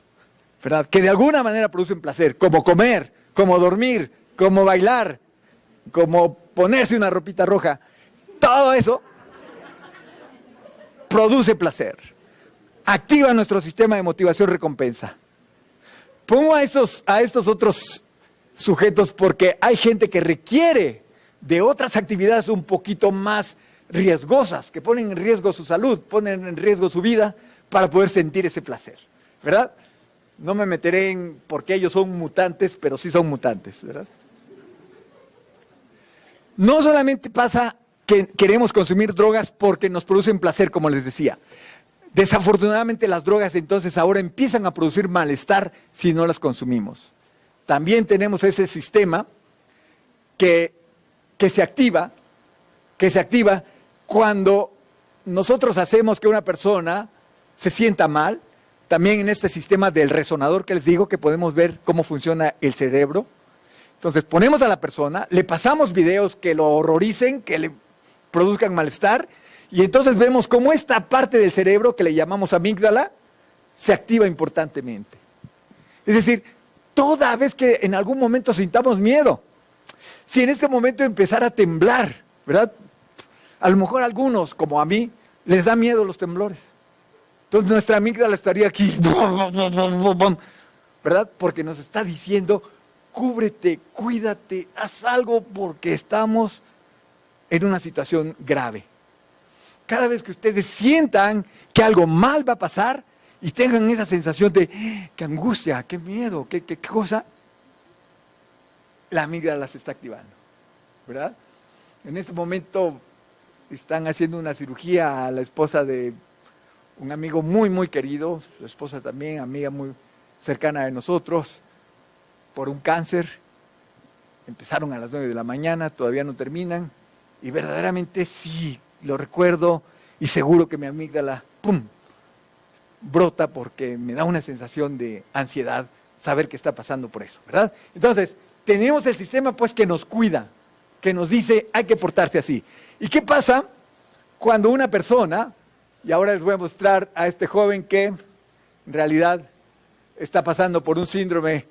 [SPEAKER 2] ¿verdad?, que de alguna manera producen placer, como comer, como dormir, como bailar, como ponerse una ropita roja, todo eso produce placer, activa nuestro sistema de motivación-recompensa. Pongo a estos otros sujetos porque hay gente que requiere de otras actividades un poquito más riesgosas, que ponen en riesgo su salud, ponen en riesgo su vida para poder sentir ese placer, ¿verdad? No me meteré en por qué ellos son mutantes, pero sí son mutantes, ¿verdad? No solamente pasa que queremos consumir drogas porque nos producen placer, como les decía. Desafortunadamente las drogas entonces ahora empiezan a producir malestar si no las consumimos. También tenemos ese sistema que se activa cuando nosotros hacemos que una persona se sienta mal. También en este sistema del resonador que les digo, que podemos ver cómo funciona el cerebro. Entonces ponemos a la persona, le pasamos videos que lo horroricen, que le produzcan malestar, y entonces vemos cómo esta parte del cerebro, que le llamamos amígdala, se activa importantemente. Es decir, toda vez que en algún momento sintamos miedo, si en este momento empezara a temblar, ¿verdad? A lo mejor a algunos, como a mí, les da miedo los temblores. Entonces nuestra amígdala estaría aquí, ¿verdad? Porque nos está diciendo, cúbrete, cuídate, haz algo porque estamos en una situación grave. Cada vez que ustedes sientan que algo mal va a pasar y tengan esa sensación de qué angustia, qué miedo, qué cosa, la amígdala se está activando, ¿verdad? En este momento están haciendo una cirugía a la esposa de un amigo muy, muy querido, su esposa también, amiga muy cercana de nosotros, por un cáncer. Empezaron a las 9 de la mañana, todavía no terminan, y verdaderamente sí, lo recuerdo, y seguro que mi amígdala, ¡pum!, brota porque me da una sensación de ansiedad saber que está pasando por eso, ¿verdad? Entonces, tenemos el sistema pues que nos cuida, que nos dice hay que portarse así. ¿Y qué pasa cuando una persona, y ahora les voy a mostrar a este joven que en realidad está pasando por un síndrome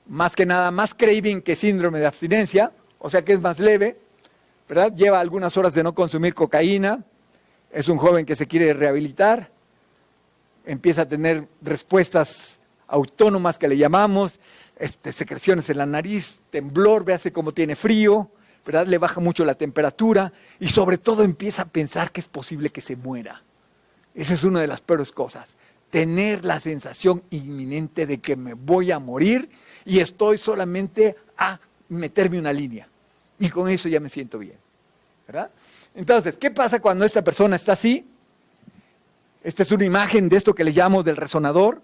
[SPEAKER 2] más que nada, más craving que síndrome de abstinencia, o sea que es más leve, ¿verdad? Lleva algunas horas de no consumir cocaína, es un joven que se quiere rehabilitar, empieza a tener respuestas autónomas que le llamamos, secreciones en la nariz, temblor, véase cómo tiene frío, ¿verdad? Le baja mucho la temperatura y sobre todo empieza a pensar que es posible que se muera, Esa es una de las peores cosas. Tener la sensación inminente de que me voy a morir y estoy solamente a meterme una línea. Y con eso ya me siento bien, ¿verdad? Entonces, ¿qué pasa cuando esta persona está así? Esta es una imagen de esto que le llamo del resonador.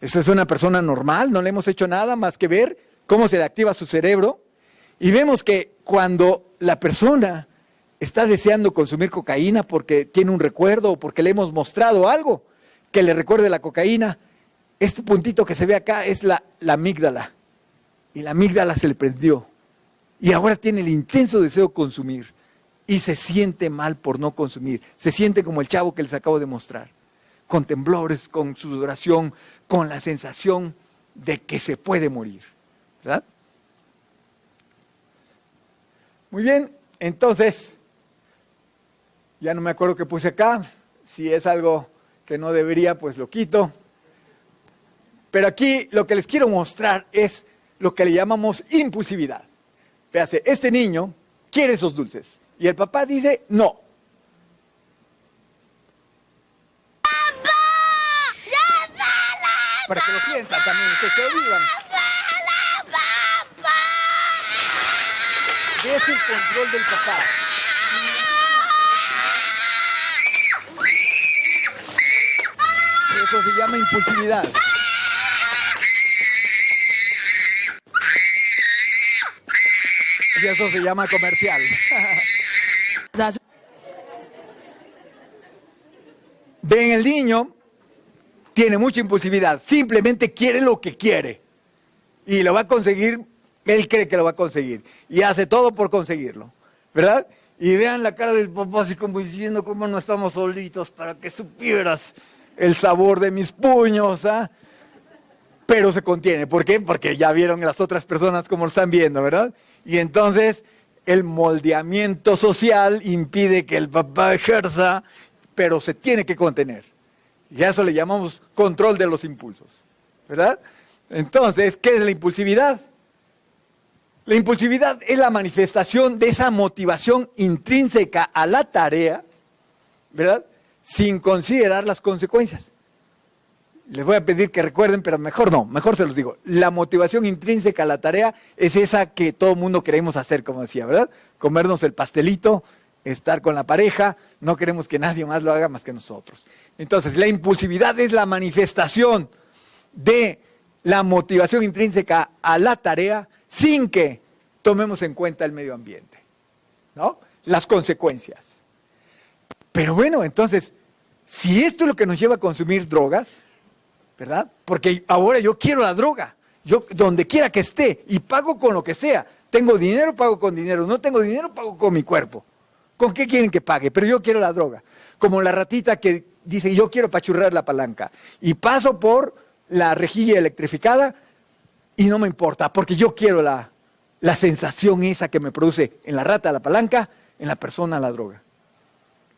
[SPEAKER 2] Esta es una persona normal, no le hemos hecho nada más que ver cómo se le activa su cerebro. Y vemos que cuando la persona está deseando consumir cocaína porque tiene un recuerdo o porque le hemos mostrado algo que le recuerde la cocaína, este puntito que se ve acá es la amígdala. Y la amígdala se le prendió. Y ahora tiene el intenso deseo de consumir. Y se siente mal por no consumir. Se siente como el chavo que les acabo de mostrar. Con temblores, con sudoración, con la sensación de que se puede morir. ¿Verdad? Muy bien, entonces, ya no me acuerdo qué puse acá. Si es algo que no debería, pues lo quito. Pero aquí lo que les quiero mostrar es lo que le llamamos impulsividad. Véase, este niño quiere esos dulces y el papá dice no. Para que lo sientan también, que lo vivan. Es el control del papá. Eso se llama impulsividad. Y eso se llama comercial. Ven, el niño tiene mucha impulsividad. Simplemente quiere lo que quiere. Y lo va a conseguir, él cree que lo va a conseguir. Y hace todo por conseguirlo. ¿Verdad? Y vean la cara del papá así como diciendo cómo no estamos solitos para que supieras el sabor de mis puños, ¿ah? Pero se contiene. ¿Por qué? Porque ya vieron las otras personas como lo están viendo, ¿verdad? Y entonces el moldeamiento social impide que el papá ejerza, pero se tiene que contener. Y a eso le llamamos control de los impulsos, ¿verdad? Entonces, ¿qué es la impulsividad? La impulsividad es la manifestación de esa motivación intrínseca a la tarea, ¿verdad? Sin considerar las consecuencias. Les voy a pedir que recuerden, pero mejor no, mejor se los digo. La motivación intrínseca a la tarea es esa que todo mundo queremos hacer, como decía, ¿verdad? Comernos el pastelito, estar con la pareja, no queremos que nadie más lo haga más que nosotros. Entonces, la impulsividad es la manifestación de la motivación intrínseca a la tarea sin que tomemos en cuenta el medio ambiente, ¿no? Las consecuencias. Pero bueno, entonces, si esto es lo que nos lleva a consumir drogas, ¿verdad? Porque ahora yo quiero la droga, yo donde quiera que esté, y pago con lo que sea. Tengo dinero, pago con dinero, no tengo dinero, pago con mi cuerpo. ¿Con qué quieren que pague? Pero yo quiero la droga. Como la ratita que dice, yo quiero pachurrar la palanca, y paso por la rejilla electrificada, y no me importa, porque yo quiero la sensación esa que me produce en la rata la palanca, en la persona la droga.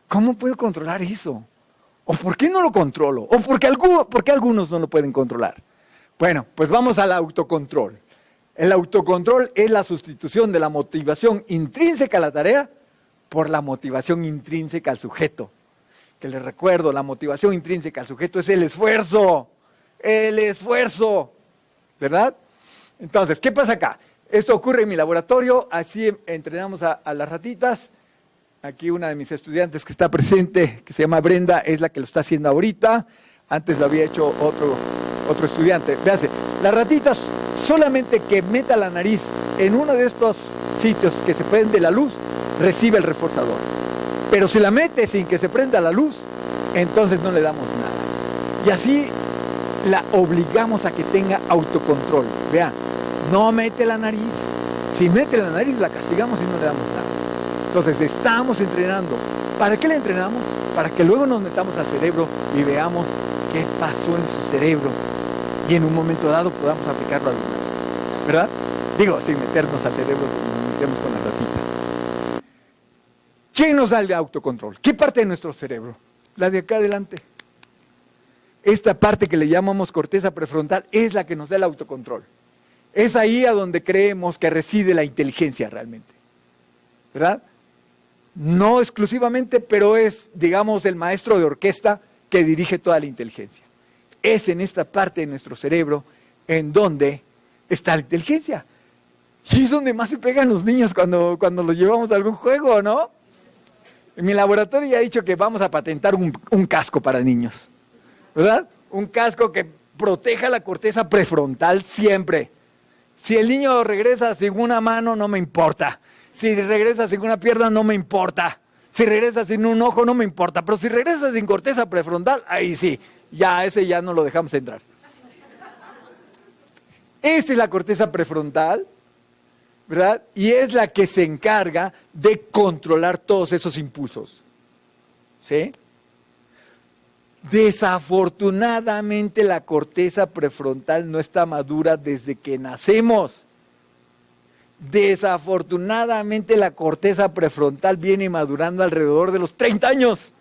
[SPEAKER 2] ¿Cómo puedo controlar eso? ¿O por qué no lo controlo? ¿O por qué algunos no lo pueden controlar? Bueno, pues vamos al autocontrol. El autocontrol es la sustitución de la motivación intrínseca a la tarea por la motivación intrínseca al sujeto. Que les recuerdo, la motivación intrínseca al sujeto es el esfuerzo, ¿verdad? Entonces, ¿qué pasa acá? Esto ocurre en mi laboratorio, así entrenamos a las ratitas. Aquí una de mis estudiantes que está presente, que se llama Brenda, es la que lo está haciendo ahorita. Antes lo había hecho otro estudiante. Véase, las ratitas, solamente que meta la nariz en uno de estos sitios que se prende la luz, recibe el reforzador. Pero si la mete sin que se prenda la luz, entonces no le damos nada. Y así la obligamos a que tenga autocontrol. Vean, no mete la nariz. Si mete la nariz, la castigamos y no le damos nada. Entonces estamos entrenando. ¿Para qué le entrenamos? Para que luego nos metamos al cerebro y veamos qué pasó en su cerebro y en un momento dado podamos aplicarlo al humano, ¿verdad? Digo, sin meternos al cerebro, nos metemos con la ratita. ¿Quién nos da el autocontrol? ¿Qué parte de nuestro cerebro? La de acá adelante. Esta parte que le llamamos corteza prefrontal es la que nos da el autocontrol. Es ahí a donde creemos que reside la inteligencia realmente, ¿verdad? No exclusivamente, pero es, digamos, el maestro de orquesta que dirige toda la inteligencia. Es en esta parte de nuestro cerebro en donde está la inteligencia. Y es donde más se pegan los niños cuando los llevamos a algún juego, ¿no? En mi laboratorio ya he dicho que vamos a patentar un casco para niños, ¿verdad? Un casco que proteja la corteza prefrontal siempre. Si el niño regresa sin una mano, no me importa. Si regresa sin una pierna, no me importa. Si regresa sin un ojo, no me importa. Pero si regresa sin corteza prefrontal, ahí sí. Ya, ese ya no lo dejamos entrar. Esta es la corteza prefrontal, ¿verdad? Y es la que se encarga de controlar todos esos impulsos. ¿Sí? Desafortunadamente la corteza prefrontal no está madura desde que nacemos. Desafortunadamente la corteza prefrontal viene madurando alrededor de los 30 años.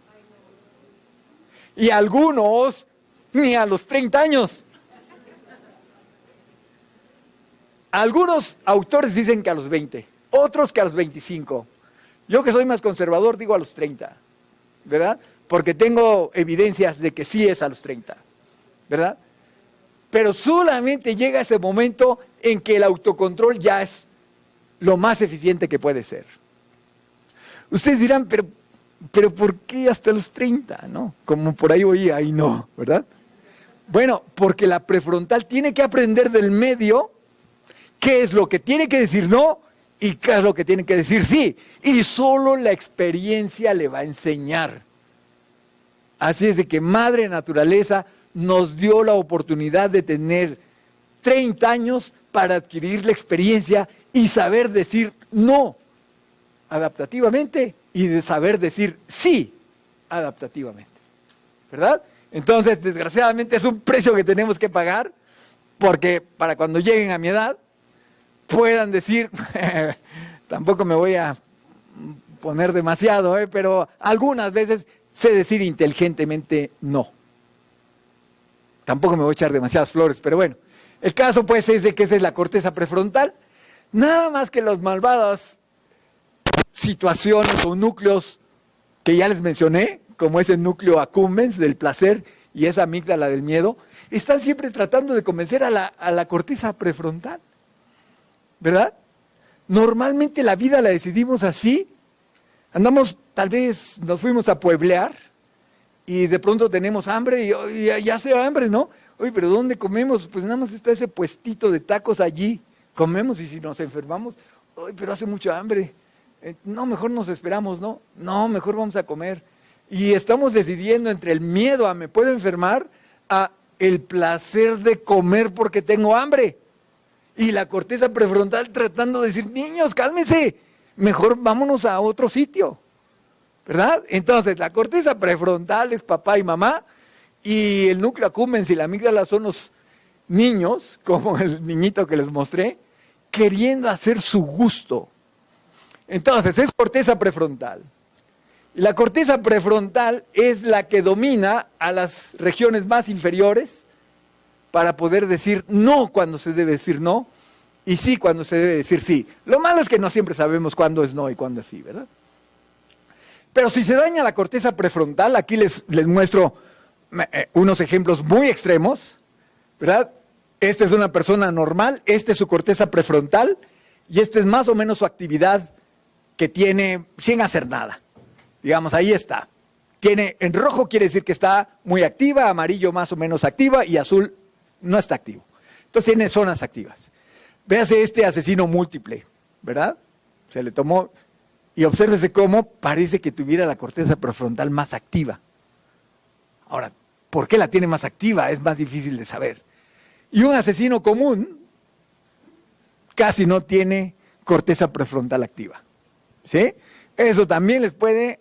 [SPEAKER 2] Y algunos ni a los 30 años. Algunos autores dicen que a los 20, otros que a los 25. Yo que soy más conservador digo a los 30, ¿verdad? Porque tengo evidencias de que sí es a los 30, ¿verdad? Pero solamente llega ese momento en que el autocontrol ya es lo más eficiente que puede ser. Ustedes dirán, pero ¿por qué hasta los 30? ¿No? Como por ahí oía, ahí no, ¿verdad? Bueno, porque la prefrontal tiene que aprender del medio qué es lo que tiene que decir no y qué es lo que tiene que decir sí. Y solo la experiencia le va a enseñar. Así es de que Madre Naturaleza nos dio la oportunidad de tener 30 años para adquirir la experiencia y saber decir no adaptativamente y de saber decir sí adaptativamente, ¿verdad? Entonces, desgraciadamente es un precio que tenemos que pagar porque para cuando lleguen a mi edad puedan decir, tampoco me voy a poner demasiado, pero algunas veces sé decir inteligentemente no. Tampoco me voy a echar demasiadas flores, pero bueno. El caso pues es de que esa es la corteza prefrontal. Nada más que las malvadas situaciones o núcleos que ya les mencioné, como ese núcleo accumbens del placer y esa amígdala del miedo, están siempre tratando de convencer a la corteza prefrontal, ¿verdad? Normalmente la vida la decidimos así. Andamos, tal vez nos fuimos a pueblear y de pronto tenemos hambre y ya hace hambre, ¿no? Oye, pero ¿dónde comemos? Pues nada más está ese puestito de tacos allí. Comemos y si nos enfermamos, oye, pero hace mucha hambre. No, mejor nos esperamos, ¿no? No, mejor vamos a comer. Y estamos decidiendo entre el miedo a me puedo enfermar a el placer de comer porque tengo hambre. Y la corteza prefrontal tratando de decir, niños, cálmense, mejor vámonos a otro sitio, ¿verdad? Entonces, la corteza prefrontal es papá y mamá, y el núcleo accumbens y la amígdala son los niños, como el niñito que les mostré, queriendo hacer su gusto. Entonces, es corteza prefrontal. Y la corteza prefrontal es la que domina a las regiones más inferiores para poder decir no cuando se debe decir no y sí cuando se debe decir sí. Lo malo es que no siempre sabemos cuándo es no y cuándo es sí, ¿verdad? Pero si se daña la corteza prefrontal, aquí les muestro unos ejemplos muy extremos, ¿verdad? Esta es una persona normal, esta es su corteza prefrontal y esta es más o menos su actividad que tiene sin hacer nada. Digamos, ahí está. Tiene, en rojo quiere decir que está muy activa, amarillo más o menos activa y azul no está activo. Entonces tiene zonas activas. Véase este asesino múltiple, ¿verdad? Se le tomó y obsérvese cómo parece que tuviera la corteza prefrontal más activa. Ahora, ¿por qué la tiene más activa? Es más difícil de saber. Y un asesino común casi no tiene corteza prefrontal activa. ¿Sí? Eso también les puede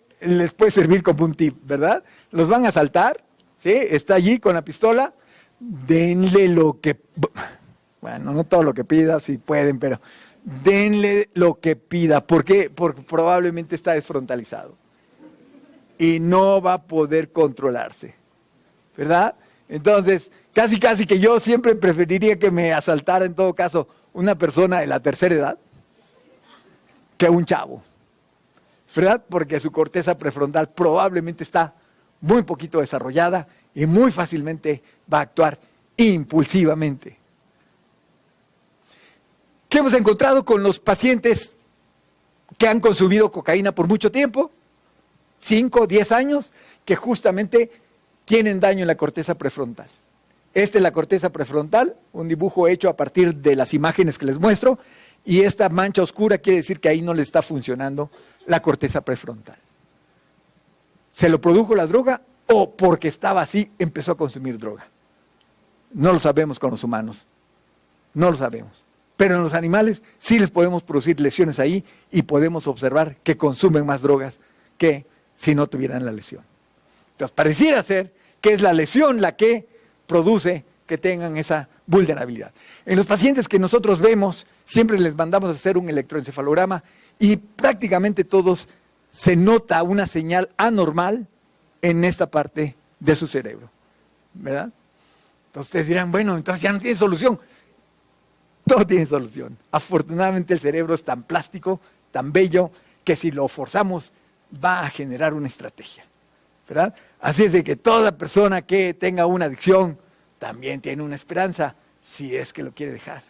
[SPEAKER 2] servir como un tip, ¿verdad? Los van a asaltar, ¿sí? Está allí con la pistola, denle lo que... Bueno, no todo lo que pida, si pueden, pero denle lo que pida. ¿Por qué? Porque probablemente está desfrontalizado y no va a poder controlarse, ¿verdad? Entonces, casi que yo siempre preferiría que me asaltara en todo caso una persona de la tercera edad que un chavo, ¿verdad? Porque su corteza prefrontal probablemente está muy poquito desarrollada y muy fácilmente va a actuar impulsivamente. ¿Qué hemos encontrado con los pacientes que han consumido cocaína por mucho tiempo? 5, 10 años, que justamente tienen daño en la corteza prefrontal. Esta es la corteza prefrontal, un dibujo hecho a partir de las imágenes que les muestro, y esta mancha oscura quiere decir que ahí no le está funcionando la corteza prefrontal. ¿Se lo produjo la droga o porque estaba así empezó a consumir droga? No lo sabemos con los humanos, no lo sabemos. Pero en los animales sí les podemos producir lesiones ahí y podemos observar que consumen más drogas que si no tuvieran la lesión. Entonces, pareciera ser que es la lesión la que produce que tengan esa vulnerabilidad. En los pacientes que nosotros vemos, siempre les mandamos a hacer un electroencefalograma y prácticamente todos se nota una señal anormal en esta parte de su cerebro, ¿verdad? Entonces ustedes dirán, bueno, entonces ya no tiene solución. Todo tiene solución. Afortunadamente el cerebro es tan plástico, tan bello, que si lo forzamos va a generar una estrategia, ¿verdad? Así es de que toda persona que tenga una adicción también tiene una esperanza, si es que lo quiere dejar.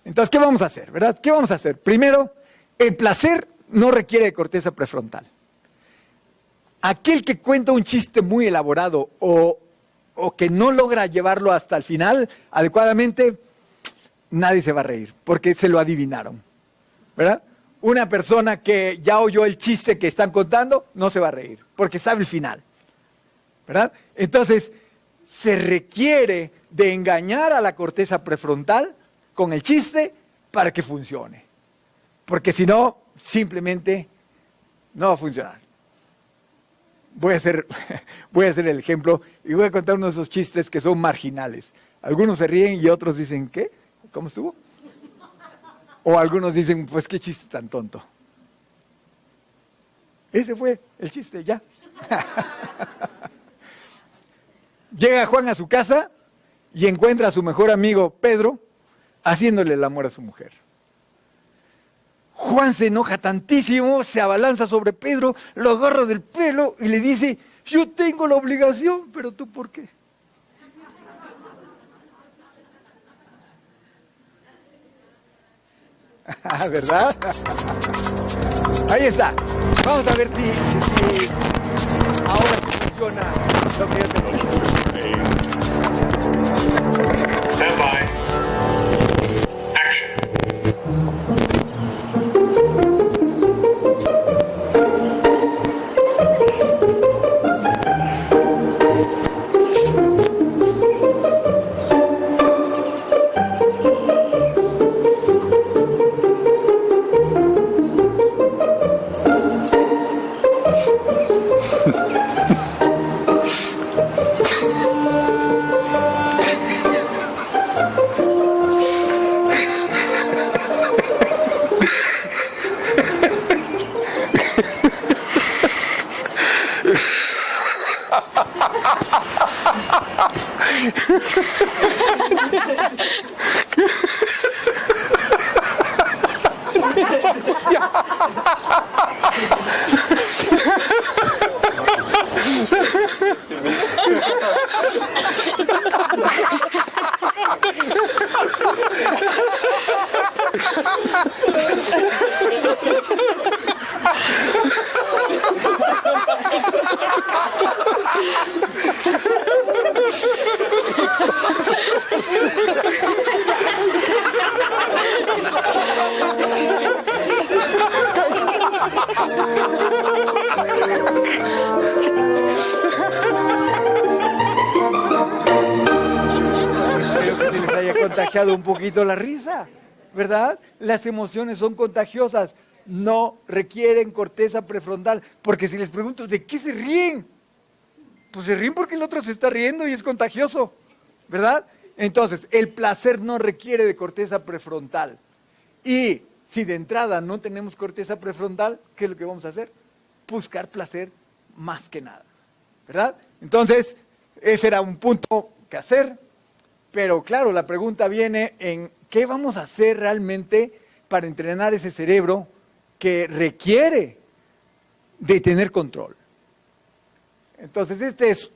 [SPEAKER 2] Entonces, ¿qué vamos a hacer, verdad? ¿Qué vamos a hacer? Primero, el placer no requiere de corteza prefrontal. Aquel que cuenta un chiste muy elaborado o que no logra llevarlo hasta el final adecuadamente, nadie se va a reír, porque se lo adivinaron, ¿verdad? Una persona que ya oyó el chiste que están contando, no se va a reír, porque sabe el final, ¿verdad? Entonces, se requiere de engañar a la corteza prefrontal con el chiste para que funcione, porque si no, simplemente no va a funcionar. Voy a hacer el ejemplo y voy a contar uno de esos chistes que son marginales. Algunos se ríen y otros dicen, ¿qué? ¿Cómo estuvo? O algunos dicen, pues qué chiste tan tonto. Ese fue el chiste, ya. Llega Juan a su casa y encuentra a su mejor amigo Pedro haciéndole el amor a su mujer. Juan se enoja tantísimo, se abalanza sobre Pedro, lo agarra del pelo y le dice, yo tengo la obligación, pero tú ¿por qué? ¿Verdad? Ahí está. Vamos a ver si ahora funciona lo que yo te dije.
[SPEAKER 5] Stand by. Action.
[SPEAKER 2] Espero que se les haya contagiado un poquito la risa, ¿verdad? Las emociones son contagiosas, no requieren corteza prefrontal, porque si les pregunto, ¿de qué se ríen? Pues se ríen porque el otro se está riendo y es contagioso, ¿verdad? Entonces, el placer no requiere de corteza prefrontal. Y si de entrada no tenemos corteza prefrontal, ¿qué es lo que vamos a hacer? Buscar placer más que nada, ¿verdad? Entonces, ese era un punto que hacer, pero claro, la pregunta viene en ¿qué vamos a hacer realmente para entrenar ese cerebro que requiere de tener control. Entonces, este es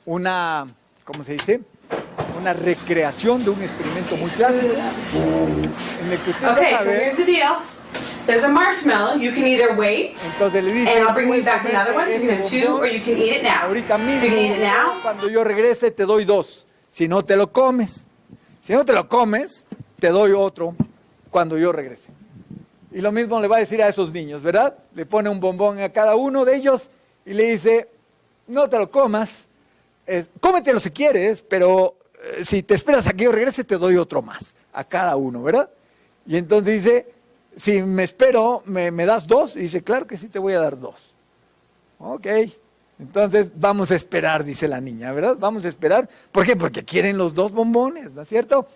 [SPEAKER 2] una, ¿cómo se dice? Una recreación de un experimento muy clásico en el que usted
[SPEAKER 5] Okay,
[SPEAKER 2] va a
[SPEAKER 5] so
[SPEAKER 2] ver.
[SPEAKER 5] here's the deal. There's a marshmallow. You can either wait,
[SPEAKER 2] Entonces le dice,
[SPEAKER 5] and I'll bring you
[SPEAKER 2] "Puedes
[SPEAKER 5] back
[SPEAKER 2] comerte
[SPEAKER 5] another one, so you can have
[SPEAKER 2] este
[SPEAKER 5] 2,
[SPEAKER 2] bombón
[SPEAKER 5] or you can eat it now.
[SPEAKER 2] ahorita mismo,
[SPEAKER 5] So you can eat it now.
[SPEAKER 2] cuando yo regrese te doy 2. Si no te lo comes, si no te lo comes, te doy otro cuando yo regrese. Y lo mismo le va a decir a esos niños, ¿verdad? Le pone un bombón a cada uno de ellos y le dice, no te lo comas, cómetelo si quieres, pero si te esperas a que yo regrese, te doy otro más a cada uno, ¿verdad? Y entonces dice, si me espero, ¿me das 2? Y dice, claro que sí, te voy a dar 2. Ok, entonces vamos a esperar, dice la niña, ¿verdad? Vamos a esperar. ¿Por qué? Porque quieren los 2 bombones, ¿no es cierto?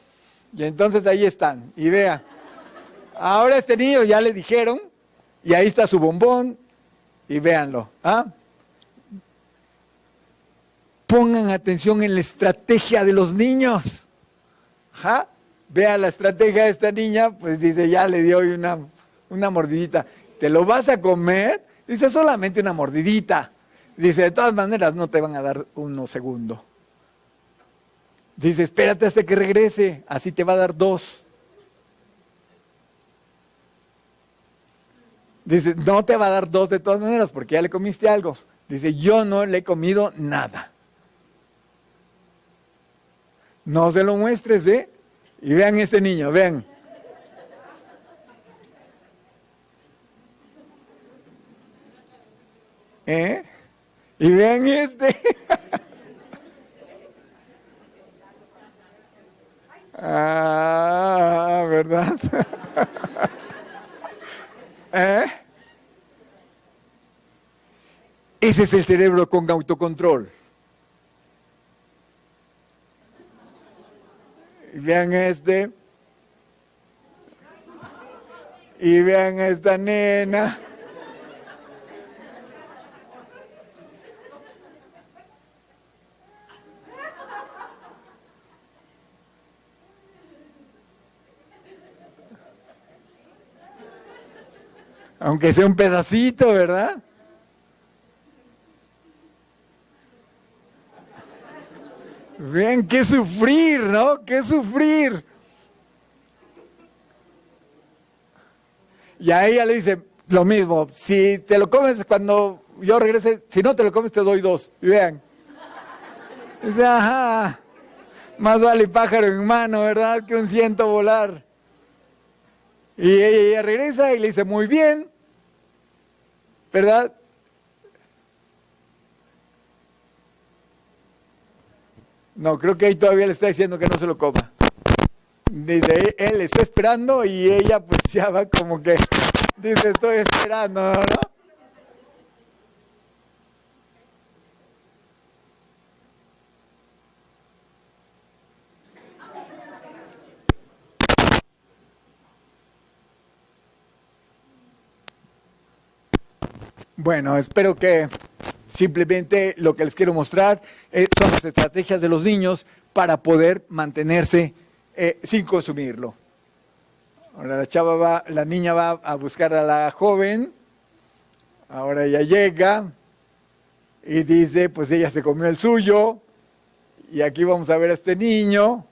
[SPEAKER 2] Y entonces ahí están. Y vea, ahora este niño ya le dijeron, y ahí está su bombón, y véanlo. ¿Ah? Pongan atención en la estrategia de los niños. Ajá. Vea la estrategia de esta niña, pues dice, ya le dio hoy una mordidita. ¿Te lo vas a comer? Dice, solamente una mordidita. Dice, de todas maneras no te van a dar 1 segundo. Dice, espérate hasta que regrese, así te va a dar 2. Dice, no te va a dar 2 de todas maneras porque ya le comiste algo. Dice, yo no le he comido nada. No se lo muestres, ¿eh? Y vean este niño, vean. ¿Eh? Y vean este. Ah, ¿verdad? ¿Eh? Ese es el cerebro con autocontrol. Y vean este. Y vean a esta nena. Aunque sea un pedacito, ¿verdad? Vean qué sufrir, ¿no? Qué sufrir. Y a ella le dice lo mismo, si te lo comes cuando yo regrese, si no te lo comes te doy 2. Y vean. Dice, ajá, más vale pájaro en mano, ¿verdad? Que un ciento volar. Y ella regresa y le dice, muy bien, ¿verdad? No, creo que ahí todavía le está diciendo que no se lo coma. Dice, él está esperando y ella pues ya va como que, dice, estoy esperando, ¿no? Bueno, espero que simplemente lo que les quiero mostrar son las estrategias de los niños para poder mantenerse sin consumirlo. Ahora la niña va a buscar a la joven, ahora ella llega y dice, pues ella se comió el suyo, y aquí vamos a ver a este niño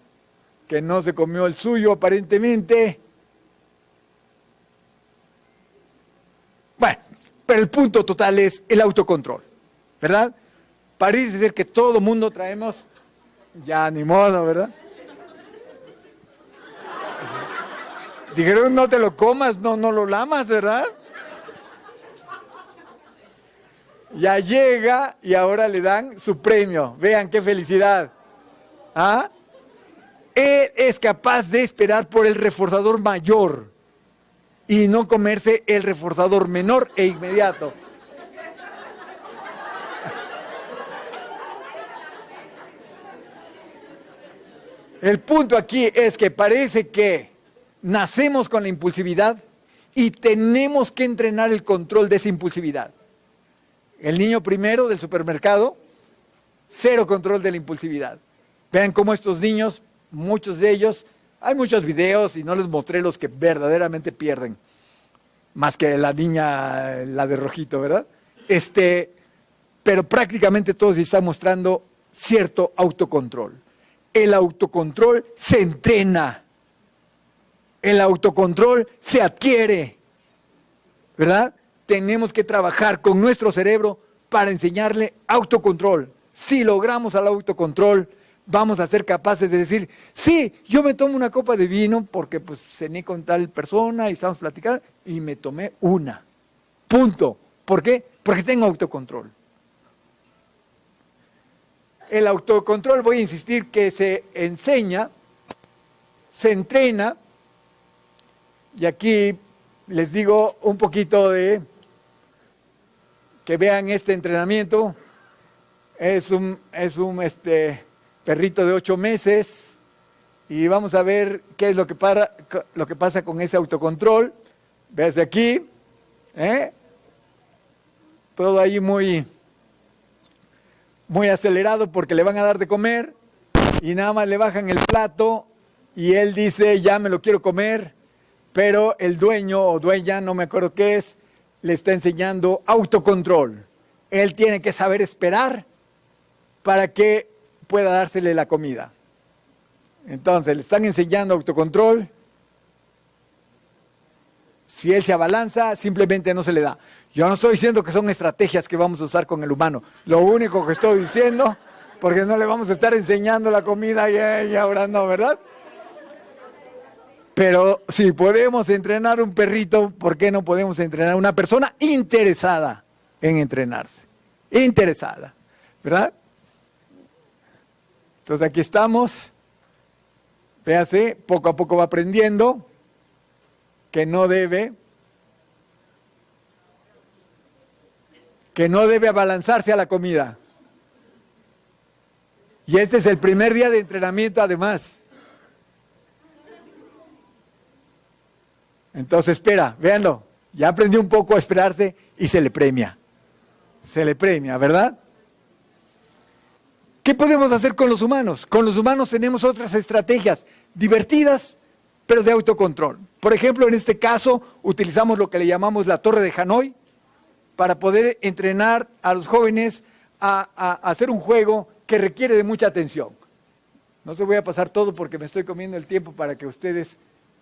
[SPEAKER 2] que no se comió el suyo aparentemente. Bueno, pero el punto total es el autocontrol, ¿verdad? Parece ser que todo mundo traemos, ya ni modo, ¿verdad? Dijeron, no te lo comas, no lo lamas, ¿verdad? Ya llega y ahora le dan su premio. Vean qué felicidad. ¿Ah? Él es capaz de esperar por el reforzador mayor y no comerse el reforzador menor e inmediato. El punto aquí es que parece que nacemos con la impulsividad y tenemos que entrenar el control de esa impulsividad. El niño primero del supermercado, cero control de la impulsividad. Vean cómo estos niños, muchos de ellos, hay muchos videos y no les mostré los que verdaderamente pierden. más que la niña, la de rojito, ¿verdad? Pero prácticamente todos están mostrando cierto autocontrol. El autocontrol se entrena, el autocontrol se adquiere, ¿verdad? Tenemos que trabajar con nuestro cerebro para enseñarle autocontrol. Si logramos al autocontrol, vamos a ser capaces de decir, sí, yo me tomo una copa de vino porque pues cené con tal persona y estamos platicando y me tomé una. Punto. ¿Por qué? Porque tengo autocontrol. El autocontrol, voy a insistir, que se enseña, se entrena, y aquí les digo un poquito de que vean este entrenamiento. Es un perrito de 8 meses y vamos a ver qué es lo que pasa con ese autocontrol. Veas aquí, todo ahí muy acelerado porque le van a dar de comer y nada más le bajan el plato y él dice, ya me lo quiero comer, pero el dueño o dueña, no me acuerdo qué es, le está enseñando autocontrol. Él tiene que saber esperar para que pueda dársele la comida. Entonces, le están enseñando autocontrol. Si él se abalanza, simplemente no se le da. Yo no estoy diciendo que son estrategias que vamos a usar con el humano. Lo único que estoy diciendo, porque no le vamos a estar enseñando la comida y ahora no, ¿verdad? Pero si podemos entrenar un perrito, ¿por qué no podemos entrenar a una persona interesada en entrenarse? Interesada, ¿verdad? Entonces aquí estamos. Véase, poco a poco va aprendiendo que no debe abalanzarse a la comida. Y este es el primer día de entrenamiento además. Entonces espera, véanlo, ya aprendió un poco a esperarse y se le premia. Se le premia, ¿verdad? ¿Qué podemos hacer con los humanos? Con los humanos tenemos otras estrategias divertidas, pero de autocontrol. Por ejemplo, en este caso, utilizamos lo que le llamamos la Torre de Hanoi para poder entrenar a los jóvenes a hacer un juego que requiere de mucha atención. No se voy a pasar todo porque me estoy comiendo el tiempo para que ustedes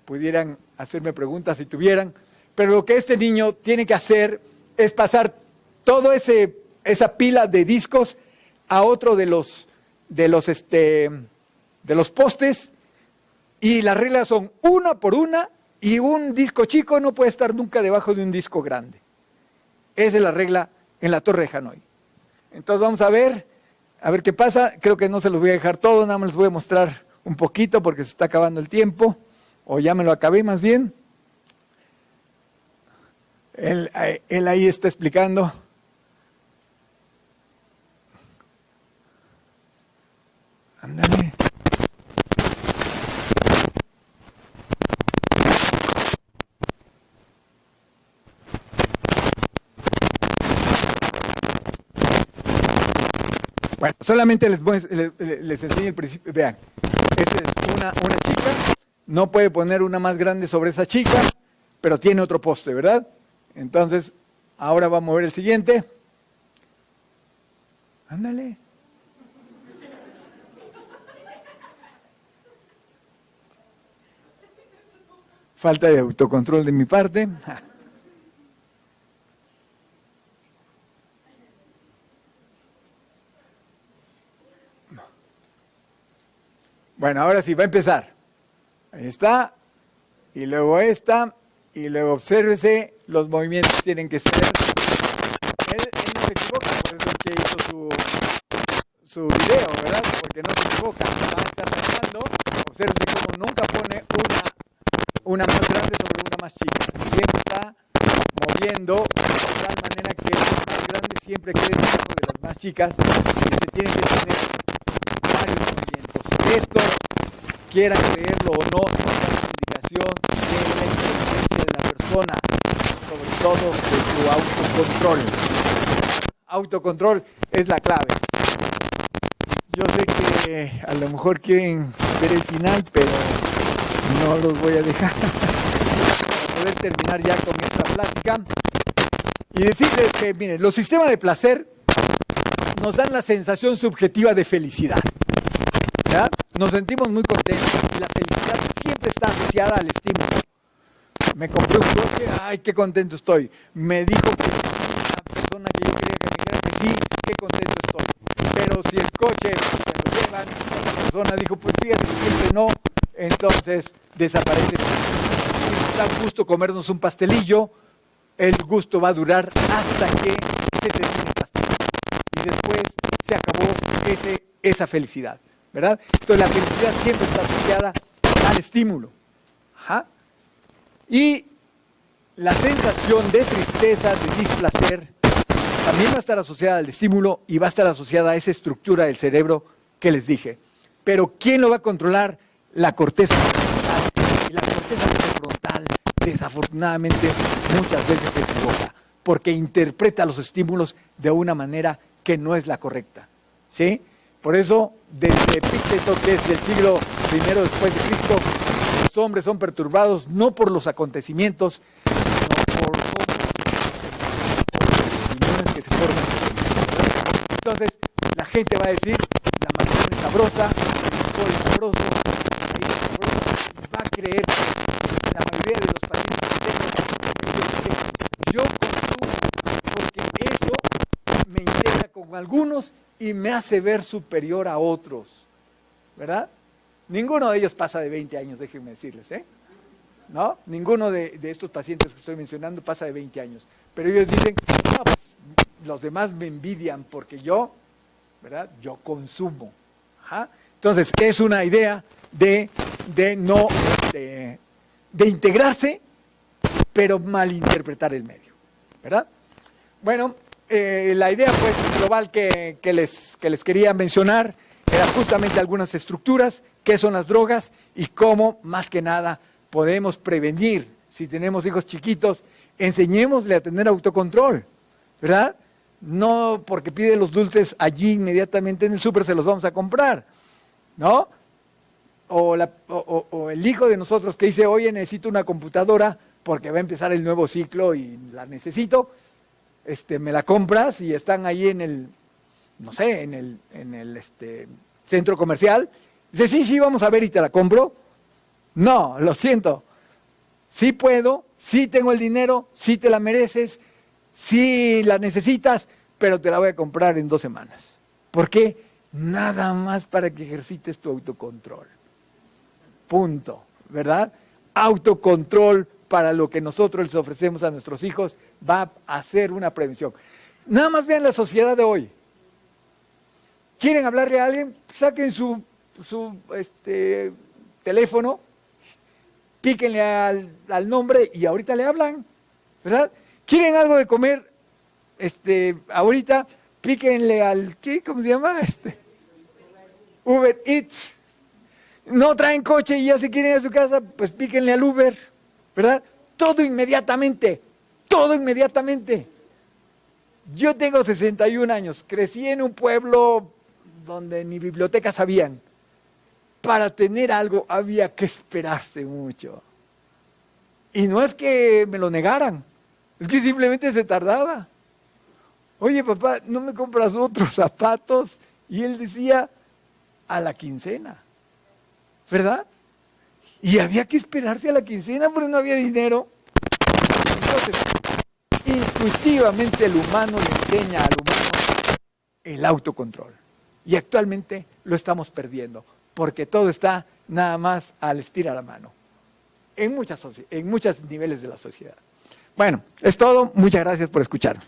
[SPEAKER 2] pudieran hacerme preguntas si tuvieran, pero lo que este niño tiene que hacer es pasar toda esa pila de discos a otro de los postes, y las reglas son una por una, y un disco chico no puede estar nunca debajo de un disco grande. Esa es la regla en la Torre de Hanoi. Entonces vamos a ver qué pasa. Creo que no se los voy a dejar todo, nada más les voy a mostrar un poquito porque se está acabando el tiempo, o ya me lo acabé más bien. Él ahí está explicando. Ándale. Bueno, solamente les enseño el principio. Vean, esta es una chica, no puede poner una más grande sobre esa chica, pero tiene otro poste, ¿verdad? Entonces, ahora vamos a ver el siguiente. Ándale. Falta de autocontrol de mi parte. Bueno, ahora sí, va a empezar. Ahí está. Y luego esta. Y luego obsérvese, los movimientos tienen que ser. Él no se equivoca, por eso es que hizo su video, ¿verdad? Porque no se equivoca. Va a estar pasando. Obsérvese cómo nunca pone una más grande sobre una más chica. Siempre está moviendo de tal manera que las más grandes siempre queden debajo de las más chicas. Y se tienen que tener varios movimientos. Esto, quieran creerlo o no, es una indicación de la inteligencia de la persona, sobre todo de su autocontrol. Autocontrol es la clave. Yo sé que a lo mejor quieren ver el final, pero no los voy a dejar para poder terminar ya con esta plática y decirles que, miren, los sistemas de placer nos dan la sensación subjetiva de felicidad, ¿verdad? Nos sentimos muy contentos y la felicidad siempre está asociada al estímulo. Me compré un coche, ay, qué contento estoy. Me dijo que sí, una persona que yo quería que me dijera que sí, qué contento estoy. Pero si el coche se lo llevan, la persona dijo, pues fíjate que siempre no, entonces desaparece. Si nos da gusto comernos un pastelillo, el gusto va a durar hasta que se termine el pastelillo. Y después se acabó esa felicidad, ¿verdad? Entonces la felicidad siempre está asociada al estímulo. Ajá. Y la sensación de tristeza, de displacer, también va a estar asociada al estímulo y va a estar asociada a esa estructura del cerebro que les dije. Pero ¿quién lo va a controlar? La corteza prefrontal. Y la corteza prefrontal, desafortunadamente, muchas veces se equivoca, porque interpreta los estímulos de una manera que no es la correcta, ¿sí? Por eso, desde Epicteto, que es del siglo I después de Cristo, los hombres son perturbados no por los acontecimientos, sino por las opiniones que se forman. Entonces, la gente va a decir, la manzana es sabrosa, el alcohol es sabroso, el vino es sabroso, y va a creer que la mayoría de los pacientes que tengo, yo consumo, porque eso me integra con algunos y me hace ver superior a otros, ¿verdad? Ninguno de ellos pasa de 20 años, déjenme decirles, ¿eh? ¿No? Ninguno de estos pacientes que estoy mencionando pasa de 20 años. Pero ellos dicen, no, pues, los demás me envidian porque yo, ¿verdad? Yo consumo. Ajá. Entonces, es una idea de integrarse, pero malinterpretar el medio, ¿verdad? Bueno, la idea pues global que les quería mencionar era justamente algunas estructuras, qué son las drogas y cómo, más que nada, podemos prevenir. Si tenemos hijos chiquitos, enseñémosle a tener autocontrol, ¿verdad? No porque pide los dulces allí inmediatamente en el súper se los vamos a comprar, ¿no? O el hijo de nosotros que dice, oye, necesito una computadora porque va a empezar el nuevo ciclo y la necesito, me la compras y están ahí en el, no sé, en el centro comercial. Dice, sí, vamos a ver y te la compro. No, lo siento. Sí puedo, sí tengo el dinero, sí te la mereces, sí la necesitas, pero te la voy a comprar en 2 semanas. ¿Por qué? Nada más para que ejercites tu autocontrol. Punto, ¿verdad? Autocontrol para lo que nosotros les ofrecemos a nuestros hijos va a ser una prevención. Nada más vean la sociedad de hoy. ¿Quieren hablarle a alguien? Saquen su teléfono, píquenle al nombre y ahorita le hablan, ¿verdad? ¿Quieren algo de comer? Ahorita píquenle al, ¿qué? ¿Cómo se llama? Uber Eats. No traen coche y ya se quieren ir a su casa, pues píquenle al Uber, ¿verdad? Todo inmediatamente, todo inmediatamente. Yo tengo 61 años, crecí en un pueblo donde ni bibliotecas habían. Para tener algo había que esperarse mucho. Y no es que me lo negaran, es que simplemente se tardaba. Oye, papá, ¿no me compras otros zapatos? Y él decía, a la quincena, ¿verdad? Y había que esperarse a la quincena porque no había dinero. Entonces, intuitivamente el humano le enseña al humano el autocontrol. Y actualmente lo estamos perdiendo, porque todo está nada más al estirar la mano, en muchos niveles de la sociedad. Bueno, es todo. Muchas gracias por escucharme.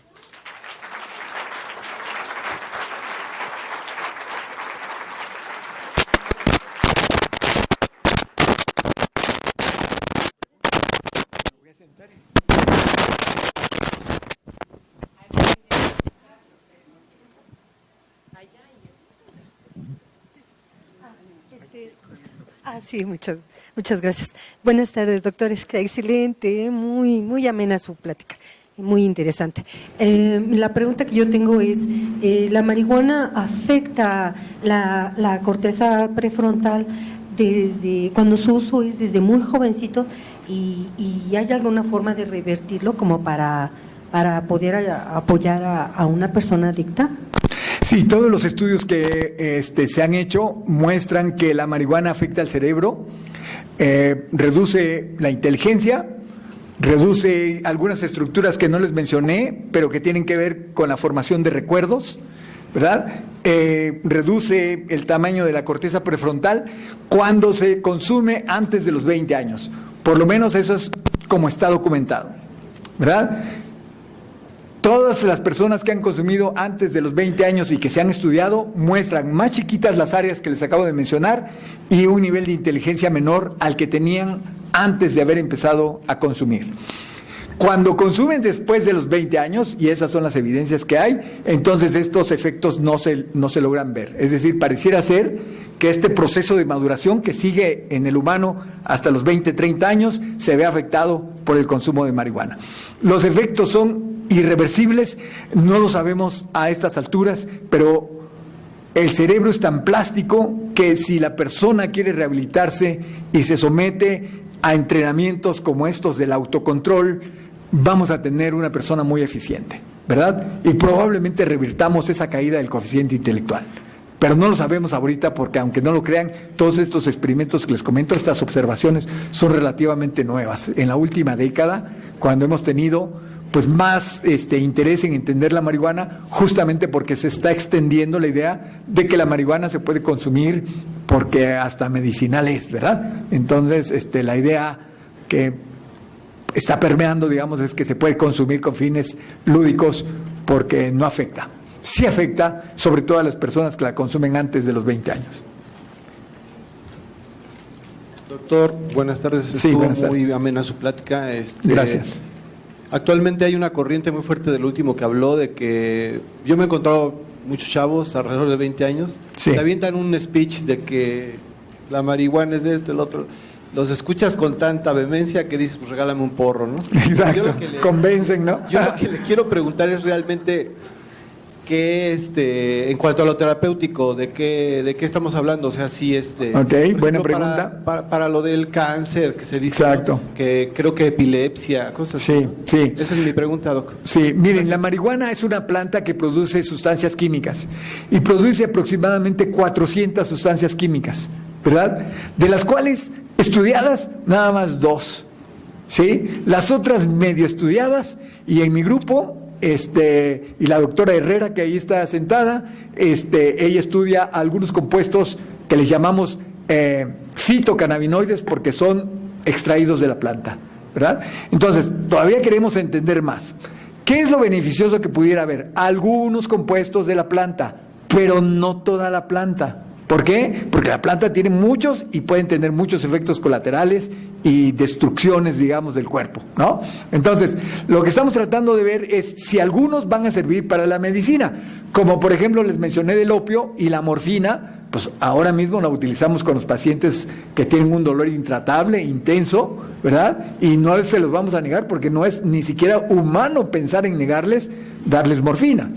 [SPEAKER 6] Sí, muchas gracias. Buenas tardes, doctores. Excelente, muy amena su plática, muy interesante. La pregunta que yo tengo es, ¿la marihuana afecta la corteza prefrontal desde cuando su uso es desde muy jovencito ¿Y hay alguna forma de revertirlo como para poder apoyar a una persona adicta?
[SPEAKER 2] Sí, todos los estudios que se han hecho muestran que la marihuana afecta al cerebro, reduce la inteligencia, reduce algunas estructuras que no les mencioné, pero que tienen que ver con la formación de recuerdos, ¿verdad? Reduce el tamaño de la corteza prefrontal cuando se consume antes de los 20 años. Por lo menos eso es como está documentado, ¿verdad? Todas las personas que han consumido antes de los 20 años y que se han estudiado muestran más chiquitas las áreas que les acabo de mencionar y un nivel de inteligencia menor al que tenían antes de haber empezado a consumir. Cuando consumen después de los 20 años, y esas son las evidencias que hay, entonces estos efectos no se logran ver. Es decir, pareciera ser que este proceso de maduración que sigue en el humano hasta los 20, 30 años se ve afectado por el consumo de marihuana. Los efectos son irreversibles, no lo sabemos a estas alturas, pero el cerebro es tan plástico que si la persona quiere rehabilitarse y se somete a entrenamientos como estos del autocontrol, vamos a tener una persona muy eficiente, ¿verdad? Y probablemente revirtamos esa caída del coeficiente intelectual. Pero no lo sabemos ahorita porque, aunque no lo crean, todos estos experimentos que les comento, estas observaciones, son relativamente nuevas. En la última década, cuando hemos tenido pues más interés en entender la marihuana, justamente porque se está extendiendo la idea de que la marihuana se puede consumir porque hasta medicinal es, ¿verdad? Entonces, la idea que está permeando, digamos, es que se puede consumir con fines lúdicos porque no afecta. Sí afecta, sobre todo a las personas que la consumen antes de los 20 años.
[SPEAKER 7] Doctor, buenas tardes.
[SPEAKER 2] Sí, buenas tardes.
[SPEAKER 7] Muy amena su plática.
[SPEAKER 2] Gracias.
[SPEAKER 7] Actualmente hay una corriente muy fuerte del último que habló de que yo me he encontrado muchos chavos alrededor de 20 años,
[SPEAKER 2] sí,
[SPEAKER 7] te avientan un speech de que la marihuana es de el otro. Los escuchas con tanta vehemencia que dices, pues regálame un porro, ¿no?
[SPEAKER 2] Exacto, convencen, ¿no?
[SPEAKER 7] Yo lo que le quiero preguntar es realmente que en cuanto a lo terapéutico, ¿de qué estamos hablando? O sea, si
[SPEAKER 2] Ok, buena pregunta.
[SPEAKER 7] Para lo del cáncer, que se dice,
[SPEAKER 2] exacto,
[SPEAKER 7] ¿no? Que creo que epilepsia, cosas
[SPEAKER 2] sí,
[SPEAKER 7] así.
[SPEAKER 2] Sí.
[SPEAKER 7] Esa es mi pregunta, Doc.
[SPEAKER 2] Sí, miren, la marihuana es una planta que produce sustancias químicas y produce aproximadamente 400 sustancias químicas, ¿verdad? De las cuales estudiadas nada más 2, ¿sí? Las otras medio estudiadas, y en mi grupo y la doctora Herrera, que ahí está sentada, ella estudia algunos compuestos que les llamamos fitocannabinoides porque son extraídos de la planta, ¿verdad? Entonces, todavía queremos entender más. ¿Qué es lo beneficioso que pudiera haber? Algunos compuestos de la planta, pero no toda la planta. ¿Por qué? Porque la planta tiene muchos y pueden tener muchos efectos colaterales y destrucciones, digamos, del cuerpo, ¿no? Entonces, lo que estamos tratando de ver es si algunos van a servir para la medicina, como por ejemplo les mencioné del opio y la morfina, pues ahora mismo la utilizamos con los pacientes que tienen un dolor intratable, intenso, ¿verdad? Y no se los vamos a negar porque no es ni siquiera humano pensar en darles morfina.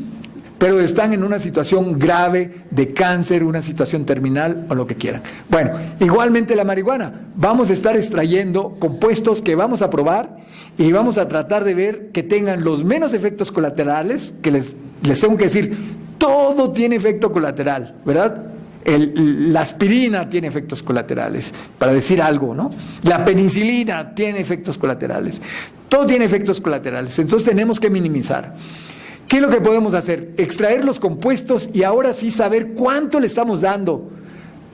[SPEAKER 2] Pero están en una situación grave de cáncer, una situación terminal o lo que quieran. Bueno, igualmente la marihuana. Vamos a estar extrayendo compuestos que vamos a probar y vamos a tratar de ver que tengan los menos efectos colaterales, que les tengo que decir, todo tiene efecto colateral, ¿verdad? La aspirina tiene efectos colaterales, para decir algo, ¿no? La penicilina tiene efectos colaterales. Todo tiene efectos colaterales, entonces tenemos que minimizar. ¿Qué es lo que podemos hacer? Extraer los compuestos y ahora sí saber cuánto le estamos dando.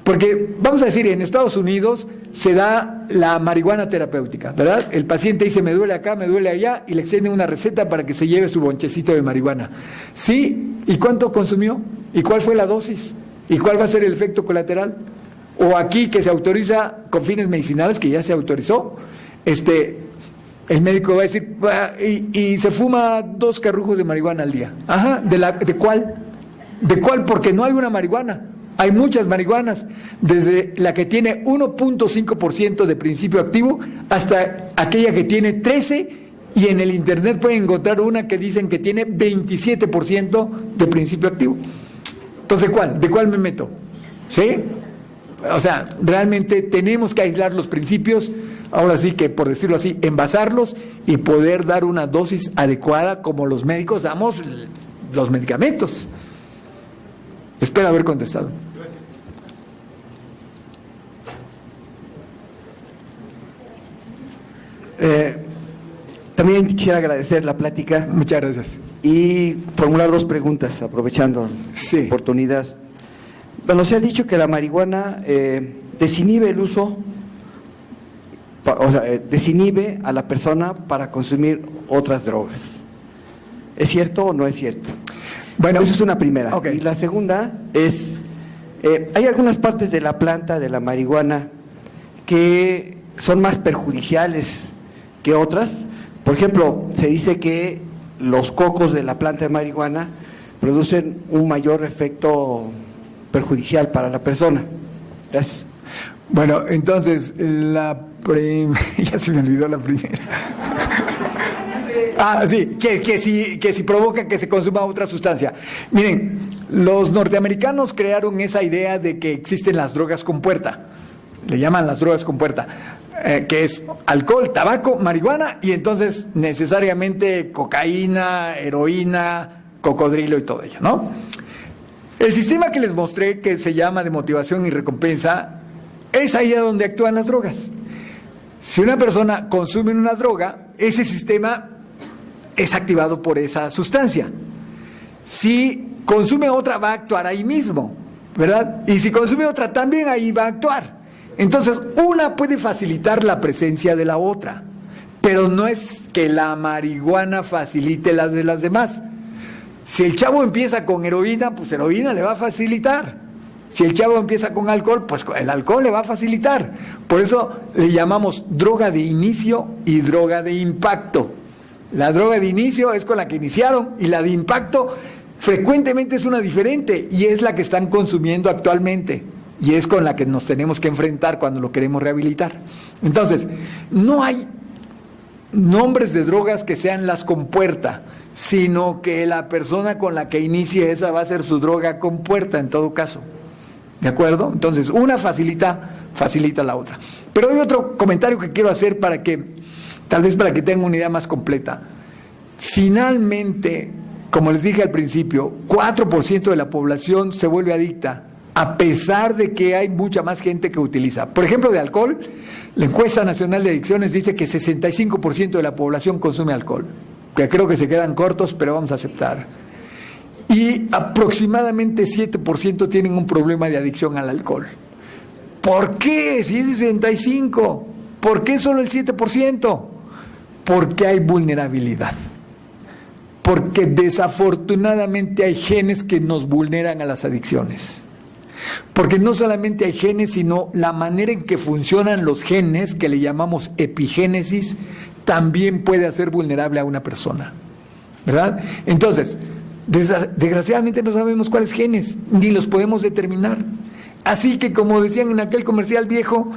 [SPEAKER 2] Porque, vamos a decir, en Estados Unidos se da la marihuana terapéutica, ¿verdad? El paciente dice, me duele acá, me duele allá, y le extienden una receta para que se lleve su bonchecito de marihuana. ¿Sí? ¿Y cuánto consumió? ¿Y cuál fue la dosis? ¿Y cuál va a ser el efecto colateral? O aquí, que se autoriza con fines medicinales, que ya se autorizó, el médico va a decir, y se fuma 2 carrujos de marihuana al día. Ajá, ¿de cuál? ¿De cuál? Porque no hay una marihuana. Hay muchas marihuanas, desde la que tiene 1.5% de principio activo hasta aquella que tiene 13%, y en el internet pueden encontrar una que dicen que tiene 27% de principio activo. Entonces, ¿de cuál me meto? ¿Sí? O sea, realmente tenemos que aislar los principios. ahora sí que, por decirlo así, envasarlos y poder dar una dosis adecuada como los médicos damos los medicamentos. Espero haber contestado.
[SPEAKER 8] También quisiera agradecer la plática.
[SPEAKER 2] Muchas gracias.
[SPEAKER 8] Y formular 2 preguntas, aprovechando
[SPEAKER 2] Sí.
[SPEAKER 8] la oportunidad. Bueno, se ha dicho que la marihuana desinhibe el uso, desinhibe a la persona para consumir otras drogas. ¿Es cierto o no es cierto?
[SPEAKER 2] Bueno,
[SPEAKER 8] eso es una primera.
[SPEAKER 2] ok.
[SPEAKER 8] Y la segunda es, hay algunas partes de la planta de la marihuana que son más perjudiciales que otras. Por ejemplo, se dice que los cocos de la planta de marihuana producen un mayor efecto perjudicial para la persona. Gracias.
[SPEAKER 2] Bueno, entonces, ya se me olvidó la primera. Sí, que si provoca que se consuma otra sustancia. Miren, los norteamericanos crearon esa idea de que existen las drogas con puerta. Le llaman las drogas con puerta. Que es alcohol, tabaco, marihuana y entonces necesariamente cocaína, heroína, cocodrilo y todo ello, ¿no? El sistema que les mostré, que se llama de motivación y recompensa, es ahí a donde actúan las drogas. Si una persona consume una droga, ese sistema es activado por esa sustancia. Si consume otra, va a actuar ahí mismo, ¿verdad? Y si consume otra, también ahí va a actuar. Entonces, una puede facilitar la presencia de la otra, pero no es que la marihuana facilite las de las demás. Si el chavo empieza con heroína, pues heroína le va a facilitar. Si el chavo empieza con alcohol, pues el alcohol le va a facilitar. Por eso le llamamos droga de inicio y droga de impacto. La droga de inicio es con la que iniciaron y la de impacto frecuentemente es una diferente y es la que están consumiendo actualmente. Y es con la que nos tenemos que enfrentar cuando lo queremos rehabilitar. Entonces, no hay nombres de drogas que sean las con puerta, sino que la persona con la que inicie esa va a ser su droga con puerta en todo caso. ¿De acuerdo? Entonces, una facilita la otra. Pero hay otro comentario que quiero hacer tal vez para que tengan una idea más completa. Finalmente, como les dije al principio, 4% de la población se vuelve adicta, a pesar de que hay mucha más gente que utiliza. Por ejemplo, de alcohol, la encuesta nacional de adicciones dice que 65% de la población consume alcohol, que creo que se quedan cortos, pero vamos a aceptar. Y aproximadamente 7% tienen un problema de adicción al alcohol. ¿Por qué? Si es 65%, ¿por qué solo el 7%? Porque hay vulnerabilidad. Porque desafortunadamente hay genes que nos vulneran a las adicciones. Porque no solamente hay genes, sino la manera en que funcionan los genes, que le llamamos epigénesis, también puede hacer vulnerable a una persona, ¿verdad? Entonces, desgraciadamente no sabemos cuáles genes, ni los podemos determinar. Así que, como decían en aquel comercial viejo,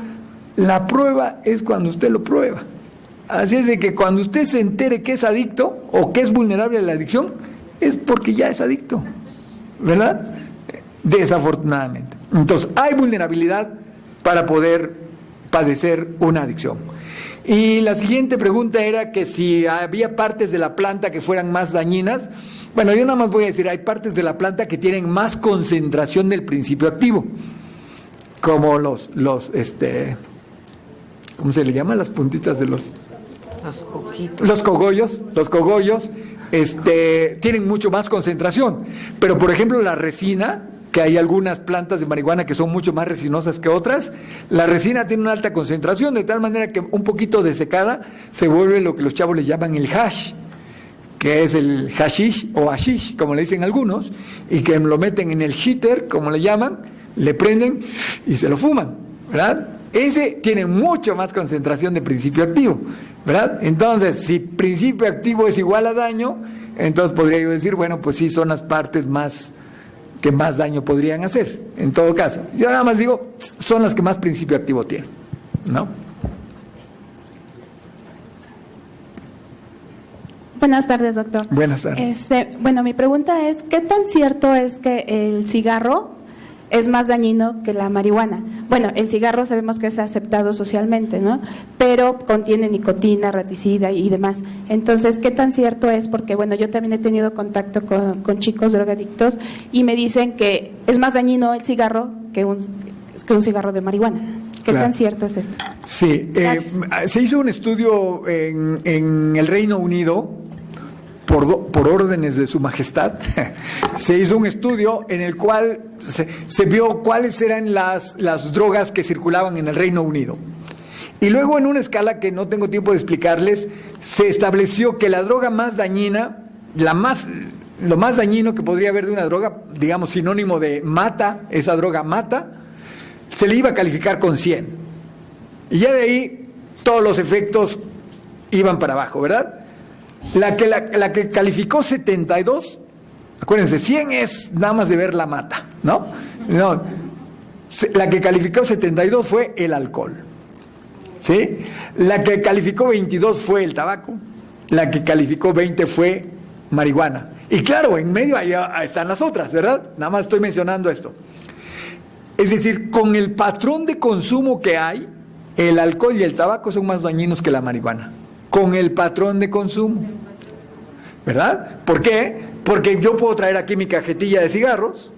[SPEAKER 2] la prueba es cuando usted lo prueba. Así es de que cuando usted se entere que es adicto o que es vulnerable a la adicción, es porque ya es adicto, ¿verdad? Desafortunadamente. Entonces, hay vulnerabilidad para poder padecer una adicción. Y la siguiente pregunta era que si había partes de la planta que fueran más dañinas. Bueno, yo nada más voy a decir, hay partes de la planta que tienen más concentración del principio activo, como ¿cómo se le llama? Las puntitas de los
[SPEAKER 1] coquitos.
[SPEAKER 2] Los cogollos, tienen mucho más concentración. Pero, por ejemplo, la resina, que hay algunas plantas de marihuana que son mucho más resinosas que otras, la resina tiene una alta concentración, de tal manera que un poquito desecada se vuelve lo que los chavos le llaman el hash, que es el hashish o hashish, como le dicen algunos, y que lo meten en el heater, como le llaman, le prenden y se lo fuman, ¿verdad? Ese tiene mucho más concentración de principio activo, ¿verdad? Entonces, si principio activo es igual a daño, entonces podría yo decir, bueno, pues sí son las partes que más daño podrían hacer, en todo caso. Yo nada más digo, son las que más principio activo tienen, ¿no?
[SPEAKER 9] Buenas tardes, doctor.
[SPEAKER 2] Buenas tardes.
[SPEAKER 9] Bueno, mi pregunta es, ¿qué tan cierto es que el cigarro es más dañino que la marihuana. Bueno, el cigarro sabemos que es aceptado socialmente, ¿no? Pero contiene nicotina, raticida y demás. Entonces, ¿qué tan cierto es? Porque, bueno, yo también he tenido contacto con chicos drogadictos y me dicen que es más dañino el cigarro que un cigarro de marihuana. ¿Qué
[SPEAKER 2] Claro.
[SPEAKER 9] tan cierto es esto?
[SPEAKER 2] Sí, se hizo un estudio en el Reino Unido por órdenes de Su Majestad. Se hizo un estudio en el cual se vio cuáles eran las drogas que circulaban en el Reino Unido. Y luego, en una escala que no tengo tiempo de explicarles, se estableció que la droga más dañina, lo más dañino que podría haber de una droga, digamos sinónimo de mata, esa droga mata, se le iba a calificar con 100. Y ya de ahí todos los efectos iban para abajo, ¿verdad? La que calificó 72, acuérdense, 100 es nada más de ver la mata, ¿no? No, la que calificó 72 fue el alcohol, ¿sí? La que calificó 22 fue el tabaco, la que calificó 20 fue marihuana. Y claro, en medio allá están las otras, ¿verdad? Nada más estoy mencionando esto. Es decir, con el patrón de consumo que hay, el alcohol y el tabaco son más dañinos que la marihuana. Con el patrón de consumo, ¿verdad? ¿Por qué? Porque yo puedo traer aquí mi cajetilla de cigarros.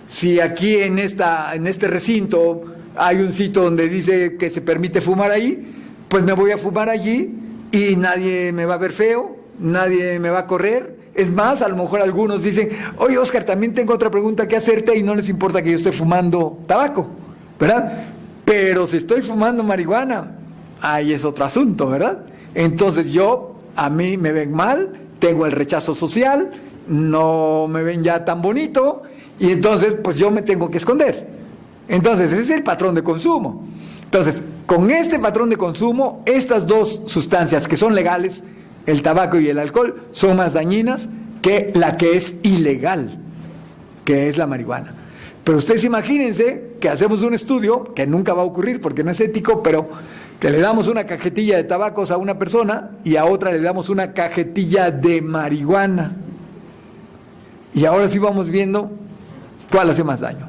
[SPEAKER 2] Si aquí en este recinto hay un sitio donde dice que se permite fumar ahí, pues me voy a fumar allí y nadie me va a ver feo, nadie me va a correr. Es más, a lo mejor algunos dicen, oye, Oscar, también tengo otra pregunta que hacerte, y no les importa que yo esté fumando tabaco, ¿verdad? Pero si estoy fumando marihuana, ahí es otro asunto, ¿verdad? Entonces a mí me ven mal, tengo el rechazo social, no me ven ya tan bonito, y entonces pues yo me tengo que esconder. Entonces ese es el patrón de consumo. Entonces, con este patrón de consumo, estas dos sustancias que son legales, el tabaco y el alcohol, son más dañinas que la que es ilegal, que es la marihuana. Pero ustedes imagínense que hacemos un estudio, que nunca va a ocurrir porque no es ético, pero que le damos una cajetilla de tabacos a una persona y a otra le damos una cajetilla de marihuana. Y ahora sí vamos viendo cuál hace más daño,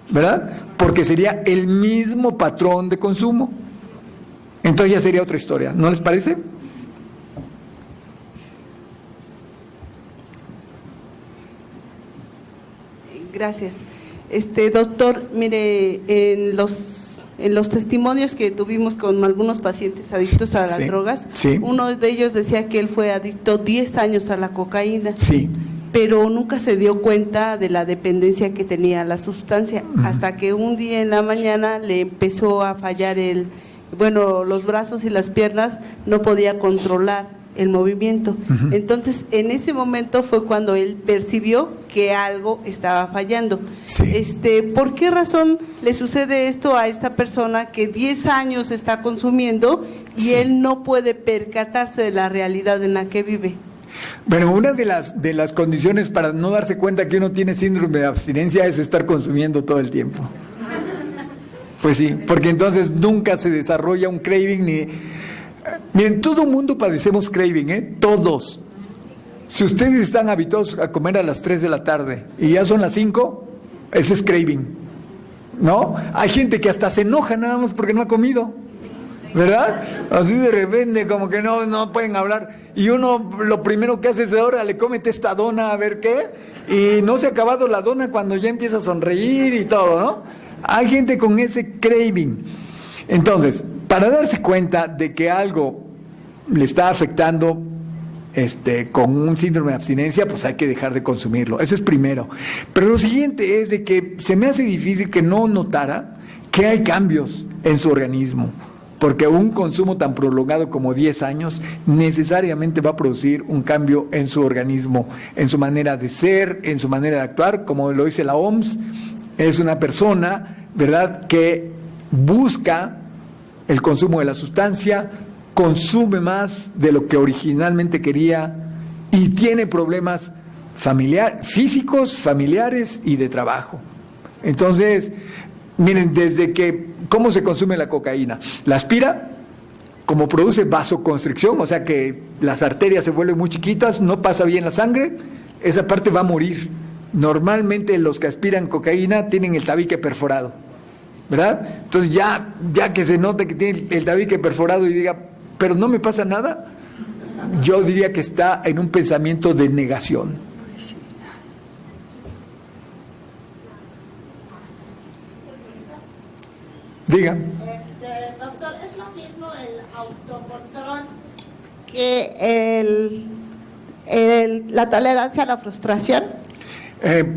[SPEAKER 2] ¿verdad? Porque sería el mismo patrón de consumo. Entonces ya sería otra historia, ¿no les parece?
[SPEAKER 10] Gracias. Doctor, mire, en los testimonios que tuvimos con algunos pacientes adictos a las drogas, uno de ellos decía que él fue adicto 10 años a la cocaína, pero nunca se dio cuenta de la dependencia que tenía la sustancia, hasta que un día en la mañana le empezó a fallar los brazos y las piernas, no podía controlar el movimiento. Entonces, en ese momento fue cuando él percibió que algo estaba fallando. ¿Por qué razón le sucede esto a esta persona que 10 años está consumiendo y él no puede percatarse de la realidad en la que vive?
[SPEAKER 2] Bueno, una de las condiciones para no darse cuenta que uno tiene síndrome de abstinencia es estar consumiendo todo el tiempo. Pues sí, porque entonces nunca se desarrolla un craving ni... Miren, todo mundo padecemos craving, todos. Si ustedes están habituados a comer a las 3 de la tarde y ya son las 5, ese es craving, ¿no? Hay gente que hasta se enoja nada más porque no ha comido, ¿verdad? Así de repente como que no pueden hablar y uno lo primero que hace es ahora le cómete esta dona a ver qué, y no se ha acabado la dona cuando ya empieza a sonreír y todo, ¿no? Hay gente con ese craving. Entonces, para darse cuenta de que algo le está afectando con un síndrome de abstinencia, pues hay que dejar de consumirlo. Eso es primero. Pero lo siguiente es de que se me hace difícil que no notara que hay cambios en su organismo, porque un consumo tan prolongado como 10 años necesariamente va a producir un cambio en su organismo, en su manera de ser, en su manera de actuar. Como lo dice la OMS, es una persona, ¿verdad?, que busca el consumo de la sustancia, consume más de lo que originalmente quería y tiene problemas físicos, familiares y de trabajo. Entonces, miren, ¿cómo se consume la cocaína? La aspira, como produce vasoconstricción, o sea que las arterias se vuelven muy chiquitas, no pasa bien la sangre, esa parte va a morir. normalmente los que aspiran cocaína tienen el tabique perforado, ¿verdad? Entonces ya que se note que tiene el tabique perforado y diga, pero no me pasa nada, yo diría que está en un pensamiento de negación. Diga.
[SPEAKER 11] Doctor, ¿es lo mismo el autocontrol que la tolerancia a la frustración?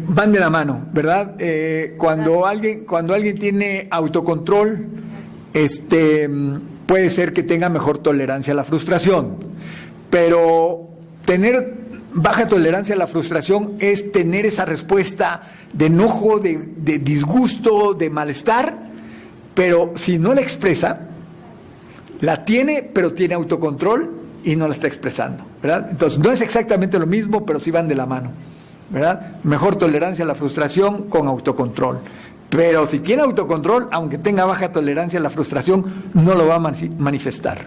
[SPEAKER 2] Van de la mano, ¿verdad? Cuando alguien tiene autocontrol, puede ser que tenga mejor tolerancia a la frustración, pero tener baja tolerancia a la frustración es tener esa respuesta de enojo, de disgusto, de malestar, pero si no la expresa, la tiene, pero tiene autocontrol y no la está expresando, ¿verdad? Entonces no es exactamente lo mismo, pero sí van de la mano, ¿verdad? Mejor tolerancia a la frustración con autocontrol. Pero si tiene autocontrol, aunque tenga baja tolerancia a la frustración, no lo va a manifestar.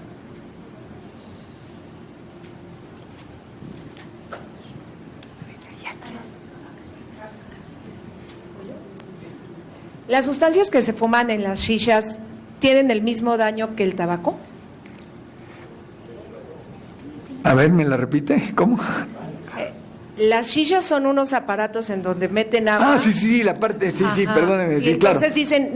[SPEAKER 12] ¿Las sustancias que se fuman en las shishas tienen el mismo daño que el tabaco?
[SPEAKER 2] A ver, ¿me la repite? ¿Cómo?
[SPEAKER 12] Las shishas son unos aparatos en donde meten agua.
[SPEAKER 2] Ah, sí, la parte, sí, perdóneme, sí,
[SPEAKER 12] entonces
[SPEAKER 2] claro.
[SPEAKER 12] dicen,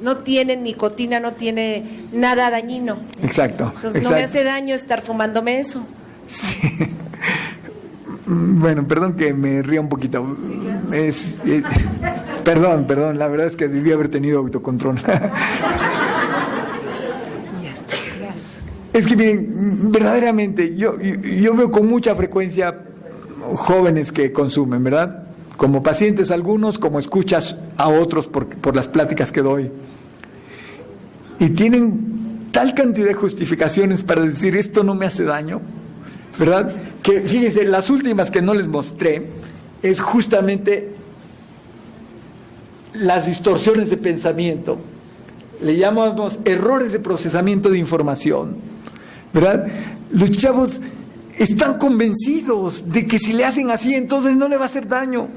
[SPEAKER 12] no tiene nicotina, no tiene nada dañino.
[SPEAKER 2] Exacto.
[SPEAKER 12] Entonces no me hace daño estar fumándome eso.
[SPEAKER 2] Sí. Bueno, perdón que me ría un poquito. Perdón, la verdad es que debí haber tenido autocontrol. Es que miren, verdaderamente, yo veo con mucha frecuencia jóvenes que consumen, ¿verdad? Como pacientes algunos, como escuchas a otros por las pláticas que doy. Y tienen tal cantidad de justificaciones para decir esto no me hace daño, ¿verdad? Que fíjense, las últimas que no les mostré es justamente las distorsiones de pensamiento. Le llamamos errores de procesamiento de información, ¿verdad? Los chavos están convencidos de que si le hacen así, entonces no le va a hacer daño.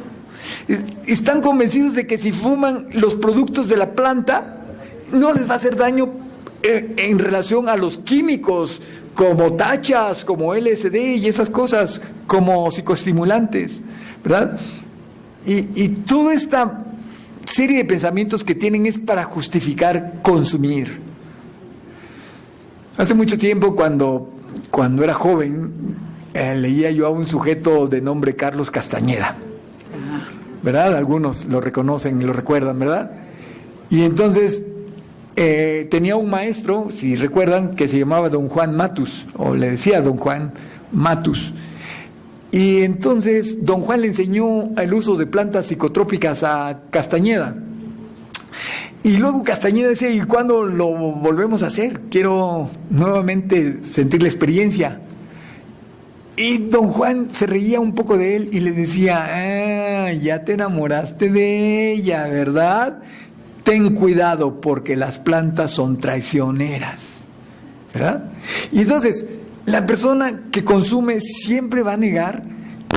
[SPEAKER 2] Están convencidos de que si fuman los productos de la planta, no les va a hacer daño en relación a los químicos, como tachas, como LSD y esas cosas, como psicoestimulantes, ¿verdad? Y toda esta serie de pensamientos que tienen es para justificar consumir. Hace mucho tiempo, cuando era joven, leía yo a un sujeto de nombre Carlos Castañeda, ¿verdad? Algunos lo reconocen y lo recuerdan, ¿verdad? Y entonces tenía un maestro, si recuerdan, que se llamaba Don Juan Matus, o le decía Don Juan Matus. Y entonces Don Juan le enseñó el uso de plantas psicotrópicas a Castañeda. Y luego Castañeda decía, ¿y cuándo lo volvemos a hacer? Quiero nuevamente sentir la experiencia. Y Don Juan se reía un poco de él y le decía, ya te enamoraste de ella, ¿verdad? Ten cuidado porque las plantas son traicioneras, ¿verdad? Y entonces, la persona que consume siempre va a negar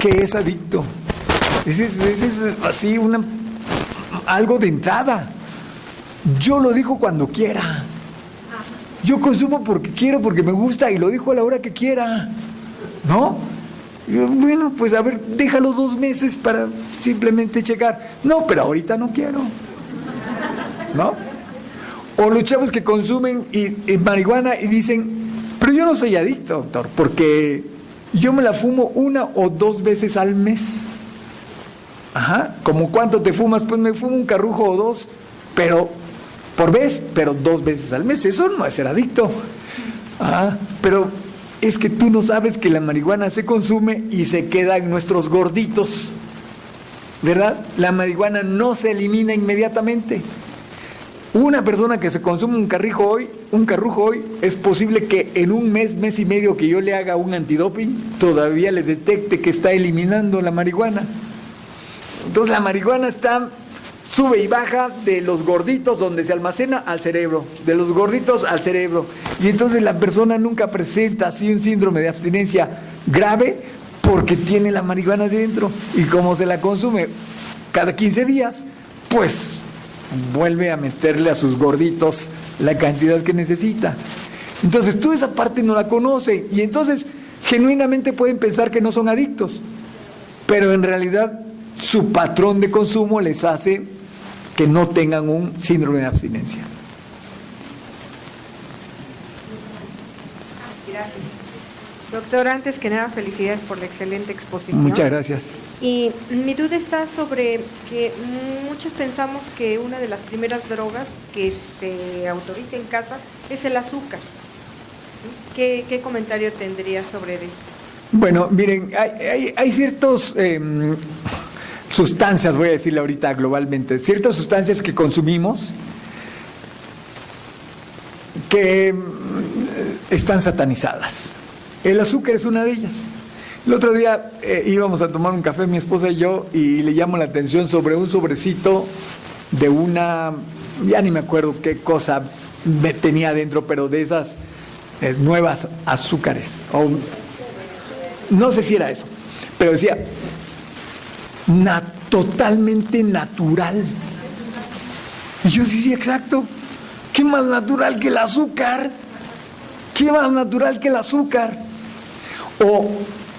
[SPEAKER 2] que es adicto. Ese es así algo de entrada. Yo lo digo cuando quiera. Yo consumo porque quiero, porque me gusta y lo digo a la hora que quiera, ¿no? Bueno, pues a ver, déjalo 2 meses para simplemente checar. No, pero ahorita no quiero, ¿no? O los chavos que consumen marihuana y dicen, pero yo no soy adicto, doctor, porque yo me la fumo 1 o 2 veces al mes. Ajá, ¿como cuánto te fumas? Pues me fumo un carrujo o 2, pero por vez, pero 2 veces al mes. Eso no es ser adicto. Ah, pero es que tú no sabes que la marihuana se consume y se queda en nuestros gorditos, ¿verdad? La marihuana no se elimina inmediatamente. Una persona que se consume un carrujo hoy, es posible que en 1 mes, mes y medio que yo le haga un antidoping, todavía le detecte que está eliminando la marihuana. Entonces la marihuana sube y baja de los gorditos donde se almacena al cerebro, de los gorditos al cerebro. Y entonces la persona nunca presenta así un síndrome de abstinencia grave porque tiene la marihuana dentro, y como se la consume cada 15 días, pues vuelve a meterle a sus gorditos la cantidad que necesita. Entonces toda esa parte no la conocen, y entonces genuinamente pueden pensar que no son adictos, pero en realidad su patrón de consumo les hace que no tengan un síndrome de abstinencia.
[SPEAKER 6] Gracias. Doctor, antes que nada, felicidades por la excelente exposición.
[SPEAKER 2] Muchas gracias.
[SPEAKER 6] Y mi duda está sobre que muchos pensamos que una de las primeras drogas que se autoriza en casa es el azúcar. ¿Sí? ¿Qué comentario tendría sobre eso?
[SPEAKER 2] Bueno, miren, hay ciertas sustancias, voy a decirle ahorita globalmente, ciertas sustancias que consumimos que están satanizadas. El azúcar es una de ellas. El otro día íbamos a tomar un café mi esposa y yo, y le llamo la atención sobre un sobrecito de una, ya ni me acuerdo qué cosa tenía adentro, pero de esas nuevas azúcares, o no sé si era eso, pero decía totalmente natural. Y yo sí, exacto. ¿Qué más natural que el azúcar? ¿Qué más natural que el azúcar? O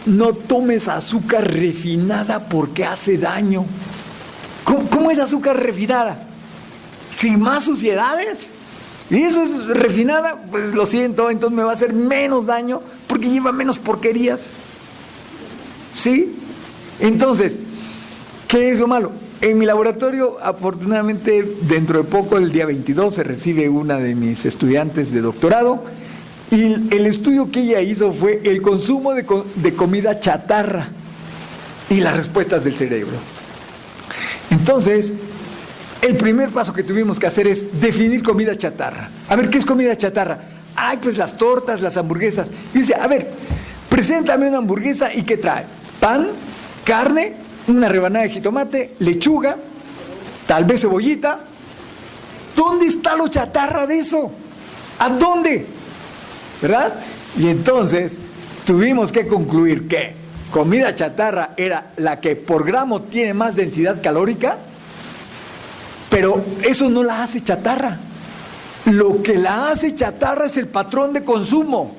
[SPEAKER 2] no tomes azúcar refinada porque hace daño. ¿Cómo es azúcar refinada? ¿Sin más suciedades? Y eso es refinada, pues lo siento, entonces me va a hacer menos daño porque lleva menos porquerías. ¿Sí? Entonces, ¿qué es lo malo? En mi laboratorio, afortunadamente, dentro de poco, el día 22, se recibe una de mis estudiantes de doctorado, y el estudio que ella hizo fue el consumo de comida chatarra y las respuestas del cerebro. Entonces, el primer paso que tuvimos que hacer es definir comida chatarra. A ver, ¿qué es comida chatarra? Ay, pues las tortas, las hamburguesas. Y dice, a ver, preséntame una hamburguesa y ¿qué trae? Pan, carne, una rebanada de jitomate, lechuga, tal vez cebollita. ¿Dónde está lo chatarra de eso? ¿A dónde? ¿Verdad? Y entonces tuvimos que concluir que comida chatarra era la que por gramo tiene más densidad calórica, pero eso no la hace chatarra. Lo que la hace chatarra es el patrón de consumo.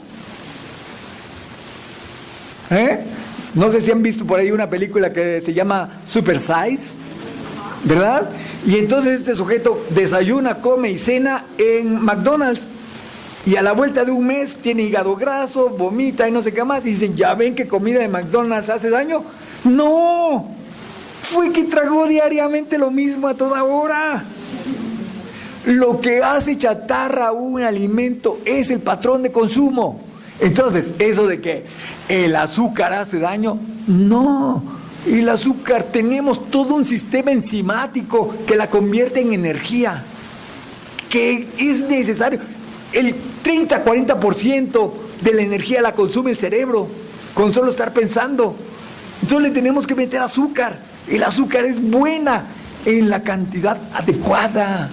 [SPEAKER 2] No sé si han visto por ahí una película que se llama Super Size, ¿verdad? Y entonces este sujeto desayuna, come y cena en McDonald's, y a la vuelta de un mes tiene hígado graso, vomita y no sé qué más, y dicen, ¿ya ven que comida de McDonald's hace daño? ¡No! Fue que tragó diariamente lo mismo a toda hora. Lo que hace chatarra un alimento es el patrón de consumo. Entonces, eso de que el azúcar hace daño, no. El azúcar, tenemos todo un sistema enzimático que la convierte en energía, que es necesario. El 30-40% de la energía la consume el cerebro, con solo estar pensando. Entonces le tenemos que meter azúcar. El azúcar es buena en la cantidad adecuada.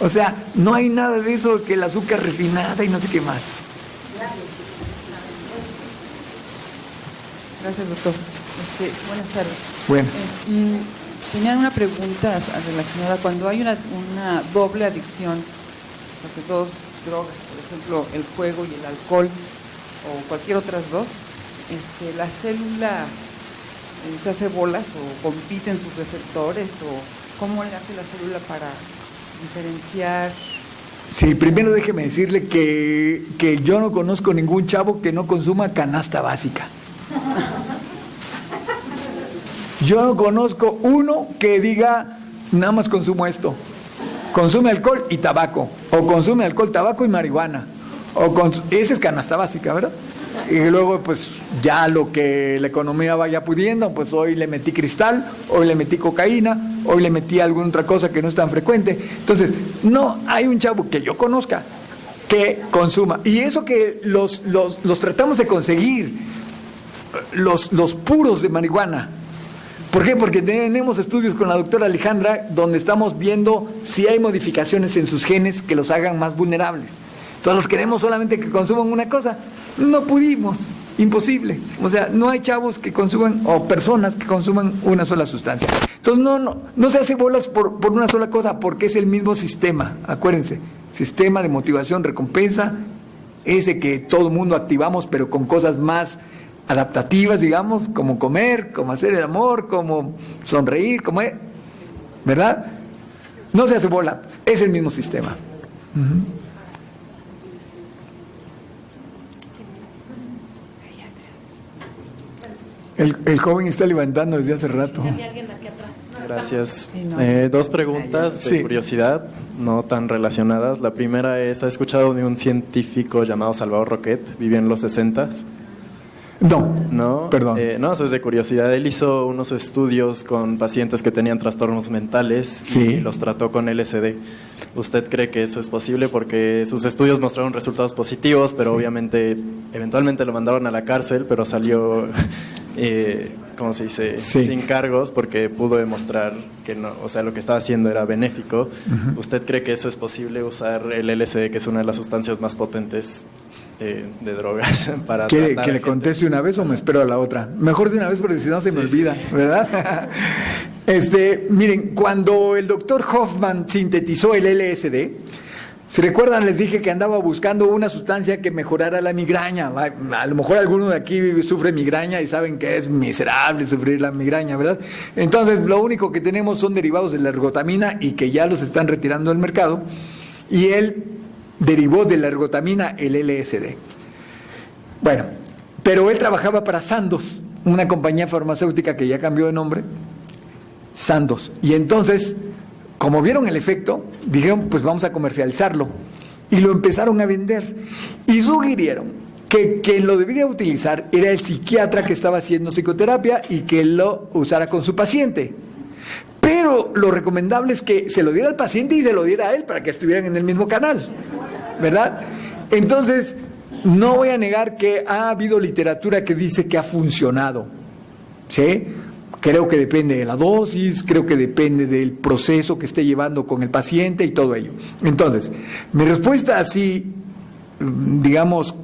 [SPEAKER 2] O sea, no hay nada de eso que el azúcar refinada y no sé qué más.
[SPEAKER 13] Gracias, doctor. Buenas tardes.
[SPEAKER 2] Bueno.
[SPEAKER 13] Tenía una pregunta relacionada cuando hay una doble adicción, o sea, que dos drogas, por ejemplo, el juego y el alcohol, o cualquier otras dos, la célula se hace bolas o compite en sus receptores, o cómo le hace la célula para diferenciar.
[SPEAKER 2] Sí, primero déjeme decirle que yo no conozco ningún chavo que no consuma canasta básica. Yo no conozco uno que diga, nada más consumo esto. Consume alcohol y tabaco, o consume alcohol, tabaco y marihuana. Esa es canasta básica, ¿verdad? Y luego, pues, ya lo que la economía vaya pudiendo, pues hoy le metí cristal, hoy le metí cocaína, hoy le metí alguna otra cosa que no es tan frecuente. Entonces, no hay un chavo que yo conozca que consuma. Y eso que los tratamos de conseguir, los puros de marihuana. ¿Por qué? Porque tenemos estudios con la doctora Alejandra donde estamos viendo si hay modificaciones en sus genes que los hagan más vulnerables. Entonces los queremos solamente que consuman una cosa. No pudimos. Imposible. O sea, no hay chavos que consuman o personas que consuman una sola sustancia. Entonces no se hace bolas por una sola cosa, porque es el mismo sistema. Acuérdense, sistema de motivación, recompensa, ese que todo el mundo activamos, pero con cosas más adaptativas, digamos, como comer, como hacer el amor, como sonreír, como... ¿verdad? No se hace bola, es el mismo sistema. El joven está levantando desde hace rato.
[SPEAKER 14] Gracias. Dos preguntas de curiosidad, no tan relacionadas. La primera es, ¿ha escuchado de un científico llamado Salvador Roquet? Vivió en los 60s.
[SPEAKER 2] No, perdón.
[SPEAKER 14] No, eso es de curiosidad. Él hizo unos estudios con pacientes que tenían trastornos mentales y los trató con LSD. ¿Usted cree que eso es posible? Porque sus estudios mostraron resultados positivos, pero obviamente, eventualmente lo mandaron a la cárcel, pero salió, ¿cómo se dice? Sin cargos, porque pudo demostrar que no, o sea, lo que estaba haciendo era benéfico. ¿Usted cree que eso es posible, usar el LSD, que es una de las sustancias más potentes de drogas para
[SPEAKER 2] ¿Quiere que le conteste una vez o me espero a la otra? Mejor de una vez porque si no se me olvida, ¿verdad? Miren, cuando el doctor Hoffman sintetizó el LSD, si recuerdan, les dije que andaba buscando una sustancia que mejorara la migraña. A lo mejor alguno de aquí sufre migraña y saben que es miserable sufrir la migraña, ¿verdad? Entonces, lo único que tenemos son derivados de la ergotamina y que ya los están retirando del mercado. Y él derivó de la ergotamina el LSD. Bueno, pero él trabajaba para Sandoz, una compañía farmacéutica que ya cambió de nombre, Sandoz. Y entonces, como vieron el efecto, dijeron, pues vamos a comercializarlo. Y lo empezaron a vender. Y sugirieron que quien lo debería utilizar era el psiquiatra que estaba haciendo psicoterapia y que lo usara con su paciente. Pero lo recomendable es que se lo diera al paciente y se lo diera a él para que estuvieran en el mismo canal, ¿verdad? Entonces, no voy a negar que ha habido literatura que dice que ha funcionado, ¿sí? Creo que depende de la dosis, creo que depende del proceso que esté llevando con el paciente y todo ello. Entonces, mi respuesta así, digamos,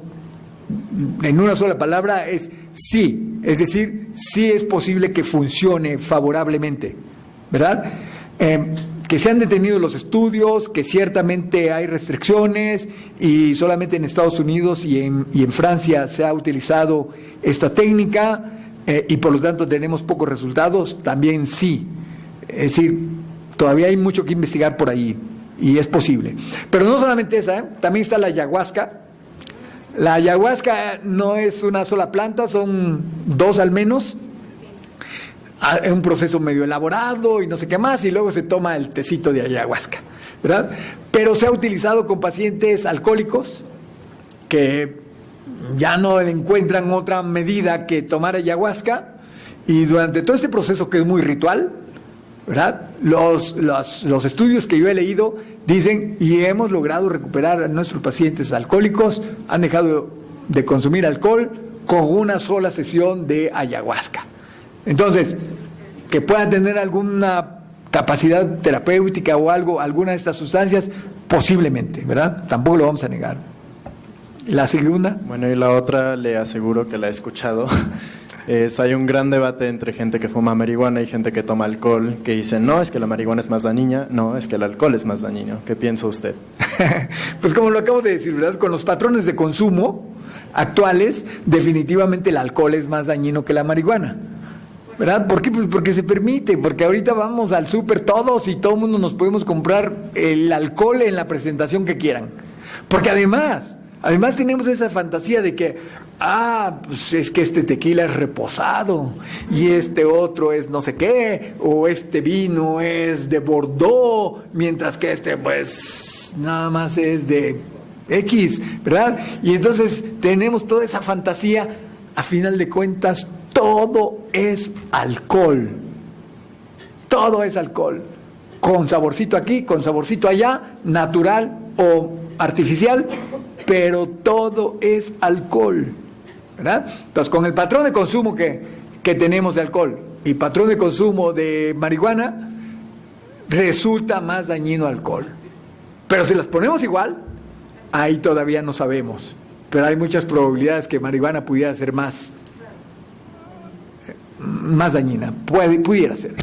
[SPEAKER 2] en una sola palabra es sí. Es decir, sí es posible que funcione favorablemente, ¿verdad? Que se han detenido los estudios, que ciertamente hay restricciones y solamente en Estados Unidos y en Francia se ha utilizado esta técnica y por lo tanto tenemos pocos resultados, también sí. Es decir, todavía hay mucho que investigar por ahí y es posible. Pero no solamente esa, también está la ayahuasca. La ayahuasca no es una sola planta, son dos al menos. Es un proceso medio elaborado y no sé qué más, y luego se toma el tecito de ayahuasca, ¿verdad? Pero se ha utilizado con pacientes alcohólicos que ya no le encuentran otra medida que tomar ayahuasca, y durante todo este proceso que es muy ritual, ¿verdad? Los estudios que yo he leído dicen, y hemos logrado recuperar a nuestros pacientes alcohólicos, han dejado de consumir alcohol con una sola sesión de ayahuasca. Entonces, que puedan tener alguna capacidad terapéutica o algo, alguna de estas sustancias, posiblemente, ¿verdad? Tampoco lo vamos a negar. La segunda.
[SPEAKER 14] Bueno, y la otra, le aseguro que la he escuchado. Hay un gran debate entre gente que fuma marihuana y gente que toma alcohol, que dicen, no, es que la marihuana es más dañina, no, es que el alcohol es más dañino. ¿Qué piensa usted?
[SPEAKER 2] Pues como lo acabo de decir, ¿verdad? Con los patrones de consumo actuales, definitivamente el alcohol es más dañino que la marihuana, ¿verdad? ¿Por qué? Pues porque se permite, porque ahorita vamos al súper todos y todo el mundo nos podemos comprar el alcohol en la presentación que quieran. Porque además tenemos esa fantasía de que, pues es que este tequila es reposado y este otro es no sé qué, o este vino es de Bordeaux, mientras que este pues nada más es de X, ¿verdad? Y entonces tenemos toda esa fantasía. A final de cuentas, todo es alcohol. Todo es alcohol. Con saborcito aquí, con saborcito allá, natural o artificial, pero todo es alcohol, ¿verdad? Entonces, con el patrón de consumo que tenemos de alcohol y patrón de consumo de marihuana, resulta más dañino alcohol. Pero si las ponemos igual, ahí todavía no sabemos. pero hay muchas probabilidades que marihuana pudiera ser más dañina, pudiera ser.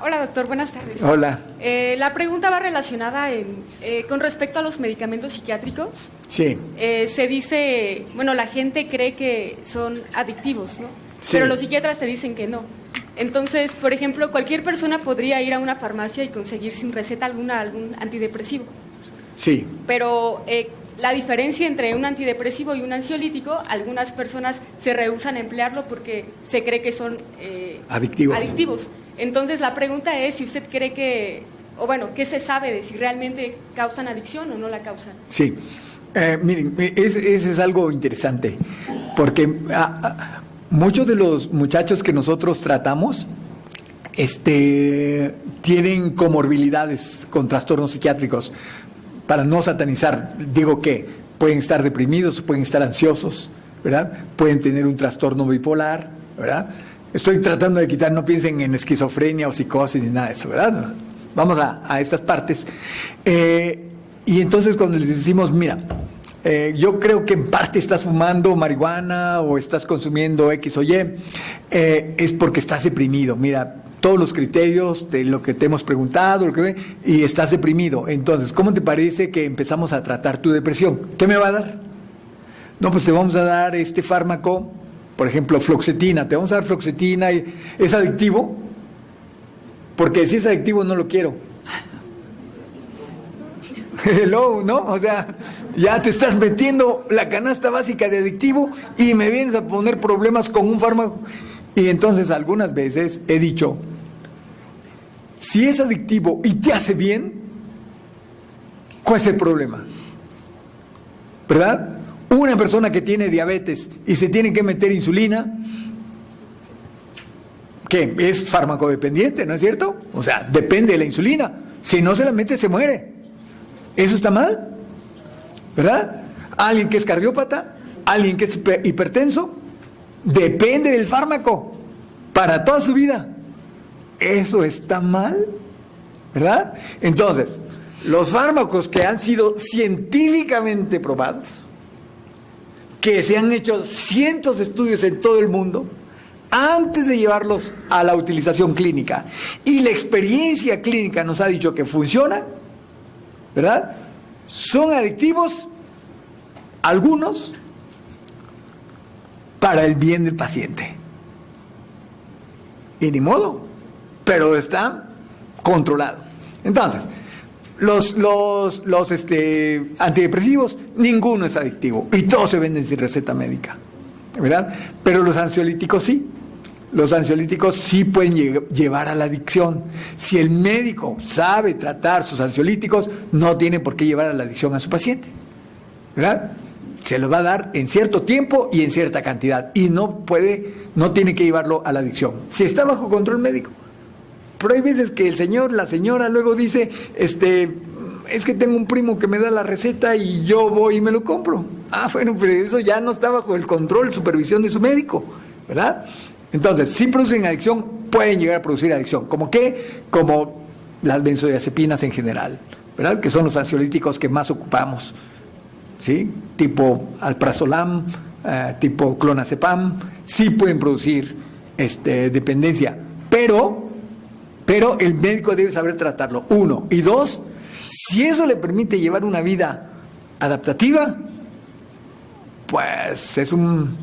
[SPEAKER 15] Hola doctor, buenas tardes.
[SPEAKER 2] Hola.
[SPEAKER 15] La pregunta va relacionada con respecto a los medicamentos psiquiátricos.
[SPEAKER 2] Sí.
[SPEAKER 15] Se dice, bueno, la gente cree que son adictivos, ¿no?
[SPEAKER 2] Sí.
[SPEAKER 15] Pero los psiquiatras te dicen que no. Entonces, por ejemplo, cualquier persona podría ir a una farmacia y conseguir sin receta algún antidepresivo.
[SPEAKER 2] Sí.
[SPEAKER 15] Pero la diferencia entre un antidepresivo y un ansiolítico, algunas personas se rehúsan a emplearlo porque se cree que son adictivos. Entonces, la pregunta es si usted cree que, o bueno, ¿qué se sabe de si realmente causan adicción o no la causan?
[SPEAKER 2] Sí. Miren, ese es algo interesante, porque muchos de los muchachos que nosotros tratamos tienen comorbilidades con trastornos psiquiátricos. Para no satanizar, digo que pueden estar deprimidos, pueden estar ansiosos, ¿verdad? Pueden tener un trastorno bipolar, ¿verdad? Estoy tratando de quitar, no piensen en esquizofrenia o psicosis ni nada de eso, ¿verdad? Vamos a estas partes. Y entonces cuando les decimos, mira, yo creo que en parte estás fumando marihuana o estás consumiendo X o Y, es porque estás deprimido. Mira, todos los criterios de lo que te hemos preguntado, y estás deprimido. Entonces, ¿cómo te parece que empezamos a tratar tu depresión? ¿Qué me va a dar? No, pues te vamos a dar este fármaco, por ejemplo, fluoxetina. Te vamos a dar fluoxetina. ¿Es adictivo? Porque si es adictivo no lo quiero. Hello, ¿no? O sea, ya te estás metiendo la canasta básica de adictivo y me vienes a poner problemas con un fármaco. Y entonces algunas veces he dicho, si es adictivo y te hace bien, ¿cuál es el problema? ¿Verdad? Una persona que tiene diabetes y se tiene que meter insulina, que es farmacodependiente, ¿no es cierto? O sea, depende de la insulina. Si no se la mete, se muere. ¿Eso está mal? ¿Verdad? Alguien que es cardiópata, alguien que es hipertenso, depende del fármaco para toda su vida. ¿Eso está mal? ¿Verdad? Entonces, los fármacos que han sido científicamente probados, que se han hecho cientos de estudios en todo el mundo, antes de llevarlos a la utilización clínica, y la experiencia clínica nos ha dicho que funcionan, ¿verdad? Son adictivos, algunos, para el bien del paciente. Y ni modo, pero está controlado. Entonces, los antidepresivos, ninguno es adictivo y todos se venden sin receta médica, ¿verdad? Pero los ansiolíticos sí. Los ansiolíticos sí pueden llevar a la adicción. Si el médico sabe tratar sus ansiolíticos, no tiene por qué llevar a la adicción a su paciente, ¿verdad? Se lo va a dar en cierto tiempo y en cierta cantidad y no tiene que llevarlo a la adicción si está bajo control médico. Pero hay veces que el señor, la señora luego dice, es que tengo un primo que me da la receta y yo voy y me lo compro. Bueno, pero eso ya no está bajo el control, supervisión de su médico, ¿verdad? Entonces, si producen adicción, pueden llegar a producir adicción. ¿Cómo qué? Como las benzodiazepinas en general, ¿verdad? Que son los ansiolíticos que más ocupamos, ¿sí? Tipo alprazolam, tipo clonazepam, sí pueden producir dependencia, pero el médico debe saber tratarlo, 1. Y 2, si eso le permite llevar una vida adaptativa, pues es un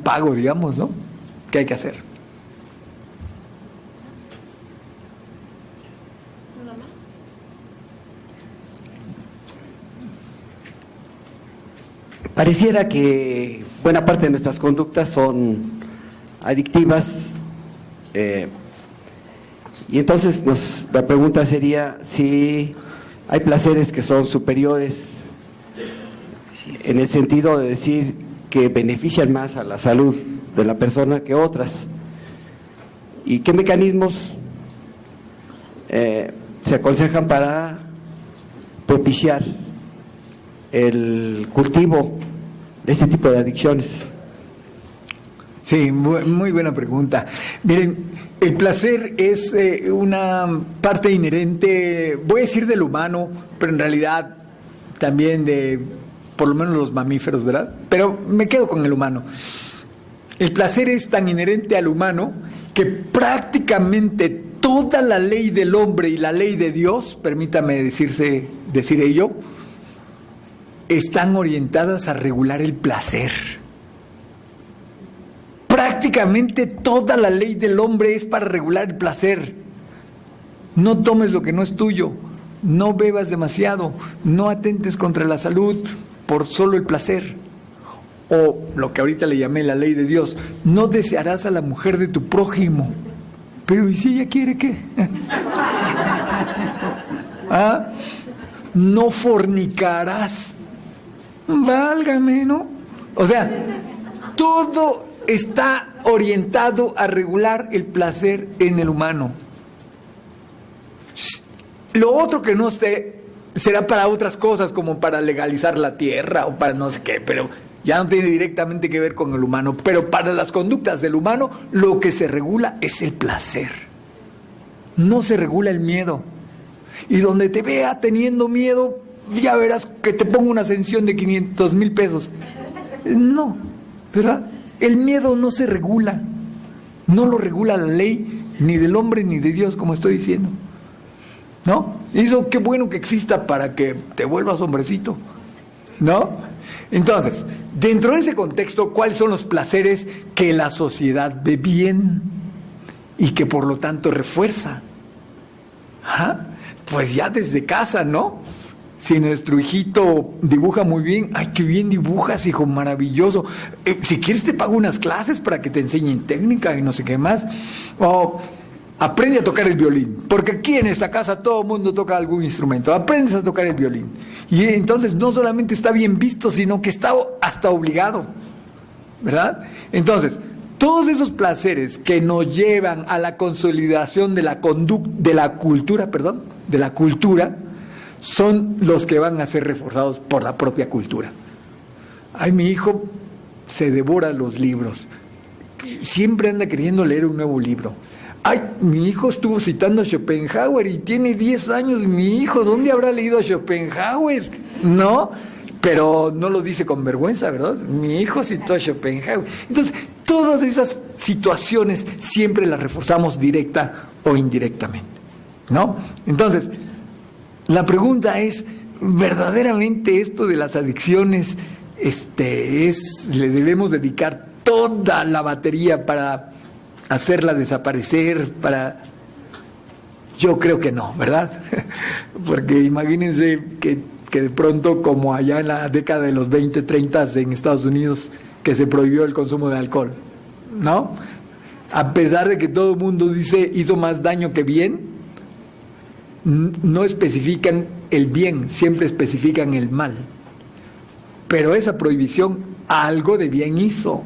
[SPEAKER 2] pago, digamos, ¿no? ¿Qué hay que hacer?
[SPEAKER 8] Pareciera que buena parte de nuestras conductas son adictivas, y entonces la pregunta sería si hay placeres que son superiores, en el sentido de decir que benefician más a la salud de la persona que otras, y qué mecanismos se aconsejan para propiciar el cultivo de este tipo de adicciones.
[SPEAKER 2] Sí, muy buena pregunta. Miren, el placer es una parte inherente, voy a decir del humano, pero en realidad también de, por lo menos los mamíferos, ¿verdad? Pero me quedo con el humano. El placer es tan inherente al humano que prácticamente toda la ley del hombre y la ley de Dios, permítame decir ello, están orientadas a regular el placer. Prácticamente toda la ley del hombre es para regular el placer. No tomes lo que no es tuyo, no bebas demasiado, no atentes contra la salud por solo el placer. O lo que ahorita le llamé la ley de Dios, no desearás a la mujer de tu prójimo. Pero ¿y si ella quiere qué? ¿Ah? No fornicarás. Válgame, ¿no? O sea, todo está orientado a regular el placer en el humano. Lo otro que no esté será para otras cosas, como para legalizar la tierra o para no sé qué, pero ya no tiene directamente que ver con el humano. Pero para las conductas del humano, lo que se regula es el placer. No se regula el miedo. Y donde te vea teniendo miedo, ya verás que te pongo una sanción de 500,000 pesos. No, ¿verdad? El miedo no se regula. No lo regula la ley, ni del hombre ni de Dios, como estoy diciendo. ¿No? Y eso qué bueno que exista para que te vuelvas hombrecito. ¿No? Entonces, dentro de ese contexto, ¿cuáles son los placeres que la sociedad ve bien y que por lo tanto refuerza? ¿Ah? Pues ya desde casa, ¿no? Si nuestro hijito dibuja muy bien, ¡ay, qué bien dibujas, hijo, maravilloso! Si quieres te pago unas clases para que te enseñen técnica y no sé qué más. O aprende a tocar el violín, porque aquí en esta casa todo el mundo toca algún instrumento. Aprendes a tocar el violín. Y entonces no solamente está bien visto, sino que está hasta obligado, ¿verdad? Entonces, todos esos placeres que nos llevan a la consolidación de la cultura, son los que van a ser reforzados por la propia cultura. Ay, mi hijo se devora los libros. Siempre anda queriendo leer un nuevo libro. Ay, mi hijo estuvo citando a Schopenhauer y tiene 10 años. Mi hijo, ¿dónde habrá leído a Schopenhauer? ¿No? Pero no lo dice con vergüenza, ¿verdad? Mi hijo citó a Schopenhauer. Entonces, todas esas situaciones siempre las reforzamos directa o indirectamente, ¿no? Entonces, la pregunta es, ¿verdaderamente esto de las adicciones le debemos dedicar toda la batería para hacerla desaparecer? Yo creo que no, ¿verdad? Porque imagínense que de pronto, como allá en la década de los 20, 30 en Estados Unidos, que se prohibió el consumo de alcohol, ¿no? A pesar de que todo el mundo dice hizo más daño que bien, no especifican el bien, siempre especifican el mal. Pero esa prohibición algo de bien hizo,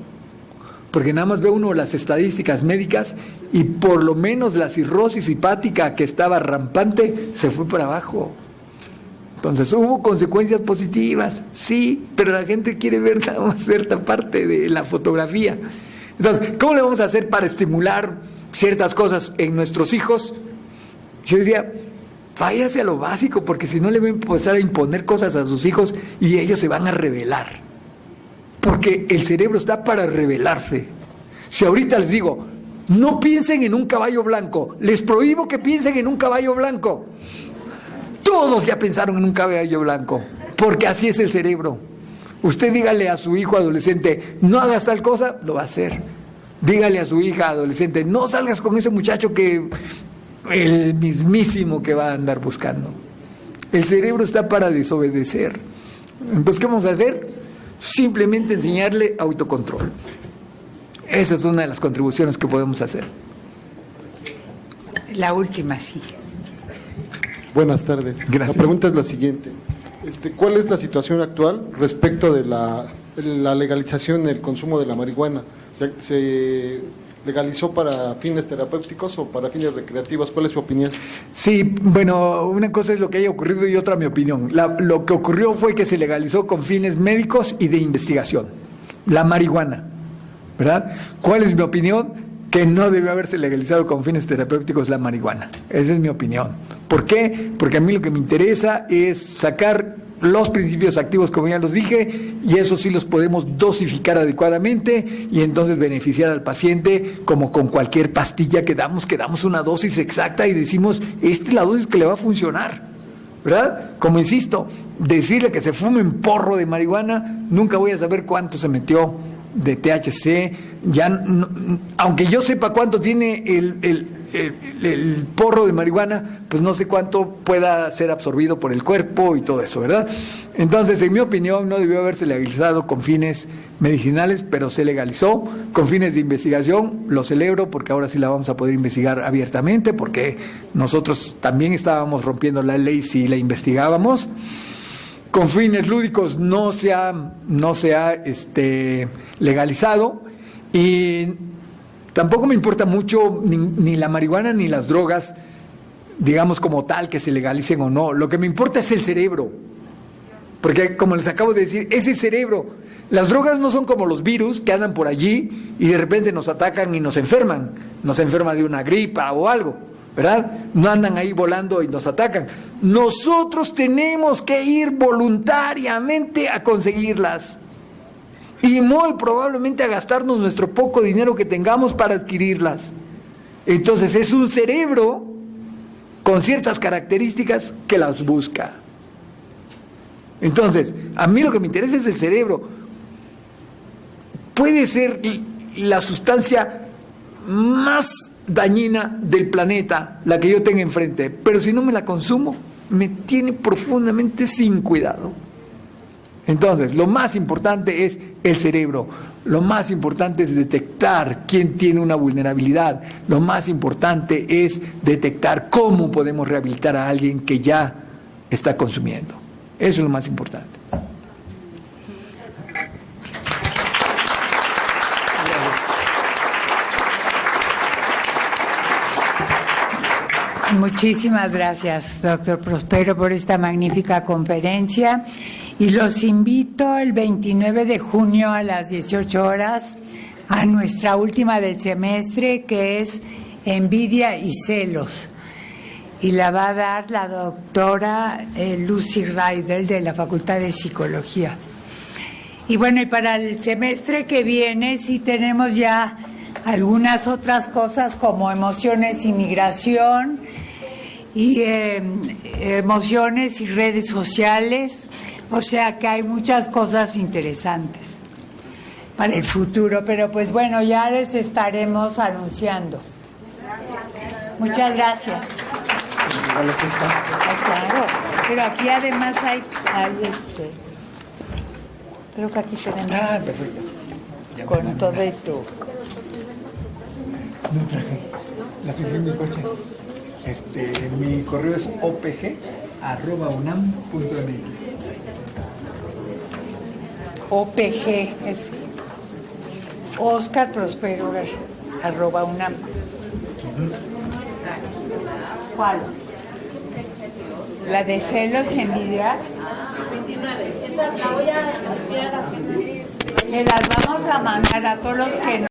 [SPEAKER 2] porque nada más ve uno las estadísticas médicas y por lo menos la cirrosis hepática que estaba rampante se fue para abajo. Entonces hubo consecuencias positivas, sí, pero la gente quiere ver nada más cierta parte de la fotografía. Entonces, ¿cómo le vamos a hacer para estimular ciertas cosas en nuestros hijos? Yo diría, váyase a lo básico, porque si no le van a empezar a imponer cosas a sus hijos y ellos se van a rebelar. Porque el cerebro está para rebelarse. Si ahorita les digo, no piensen en un caballo blanco, les prohíbo que piensen en un caballo blanco. Todos ya pensaron en un caballo blanco, porque así es el cerebro. Usted dígale a su hijo adolescente, no hagas tal cosa, lo va a hacer. Dígale a su hija adolescente, no salgas con ese muchacho que... el mismísimo que va a andar buscando. El cerebro está para desobedecer. Entonces, ¿qué vamos a hacer? Simplemente enseñarle autocontrol. Esa es una de las contribuciones que podemos hacer.
[SPEAKER 1] La última, sí.
[SPEAKER 16] Buenas tardes.
[SPEAKER 2] Gracias.
[SPEAKER 16] La pregunta es la siguiente. ¿Cuál es la situación actual respecto de la legalización del consumo de la marihuana? ¿Se legalizó para fines terapéuticos o para fines recreativos? ¿Cuál es su opinión?
[SPEAKER 2] Sí, bueno, una cosa es lo que haya ocurrido y otra mi opinión. Lo que ocurrió fue que se legalizó con fines médicos y de investigación, la marihuana, ¿verdad? ¿Cuál es mi opinión? Que no debe haberse legalizado con fines terapéuticos la marihuana. Esa es mi opinión. ¿Por qué? Porque a mí lo que me interesa es sacar los principios activos, como ya los dije, y eso sí los podemos dosificar adecuadamente y entonces beneficiar al paciente, como con cualquier pastilla que damos una dosis exacta y decimos, esta es la dosis que le va a funcionar, ¿verdad? Como insisto, decirle que se fume un porro de marihuana, nunca voy a saber cuánto se metió de THC, aunque yo sepa cuánto tiene el porro de marihuana, pues no sé cuánto pueda ser absorbido por el cuerpo y todo eso, ¿verdad? Entonces, en mi opinión, no debió haberse legalizado con fines medicinales, pero se legalizó con fines de investigación. Lo celebro porque ahora sí la vamos a poder investigar abiertamente, porque nosotros también estábamos rompiendo la ley si la investigábamos. Con fines lúdicos no se ha legalizado, y tampoco me importa mucho ni la marihuana ni las drogas, digamos como tal, que se legalicen o no. Lo que me importa es el cerebro, porque como les acabo de decir, ese cerebro. Las drogas no son como los virus que andan por allí y de repente nos atacan y nos enferman de una gripa o algo, ¿verdad? No andan ahí volando y nos atacan. Nosotros tenemos que ir voluntariamente a conseguirlas y muy probablemente a gastarnos nuestro poco dinero que tengamos para adquirirlas. Entonces es un cerebro con ciertas características que las busca. Entonces, a mí lo que me interesa es el cerebro. Puede ser la sustancia más dañina del planeta, la que yo tenga enfrente, pero si no me la consumo, me tiene profundamente sin cuidado. Entonces, lo más importante es el cerebro, lo más importante es detectar quién tiene una vulnerabilidad, lo más importante es detectar cómo podemos rehabilitar a alguien que ya está consumiendo. Eso es lo más importante.
[SPEAKER 1] Muchísimas gracias, doctor Prospero, por esta magnífica conferencia. Y los invito el 29 de junio a las 18 horas a nuestra última del semestre, que es Envidia y Celos. Y la va a dar la doctora Lucy Ryder de la Facultad de Psicología. Y bueno, y para el semestre que viene sí tenemos ya algunas otras cosas como emociones y migración, y emociones y redes sociales, o sea que hay muchas cosas interesantes para el futuro, pero pues bueno, ya les estaremos anunciando. Muchas gracias. Claro, pero aquí además hay creo que aquí tenemos con todo esto.
[SPEAKER 2] No traje, la subí en mi coche. Mi correo es opg@unam.mx.
[SPEAKER 1] OPG es Oscar Prospero @unam. ¿Cuál? ¿La de celos y envidia?
[SPEAKER 11] 29. Esa la voy a anunciar a finales.
[SPEAKER 1] Se las vamos a mandar a todos los que no.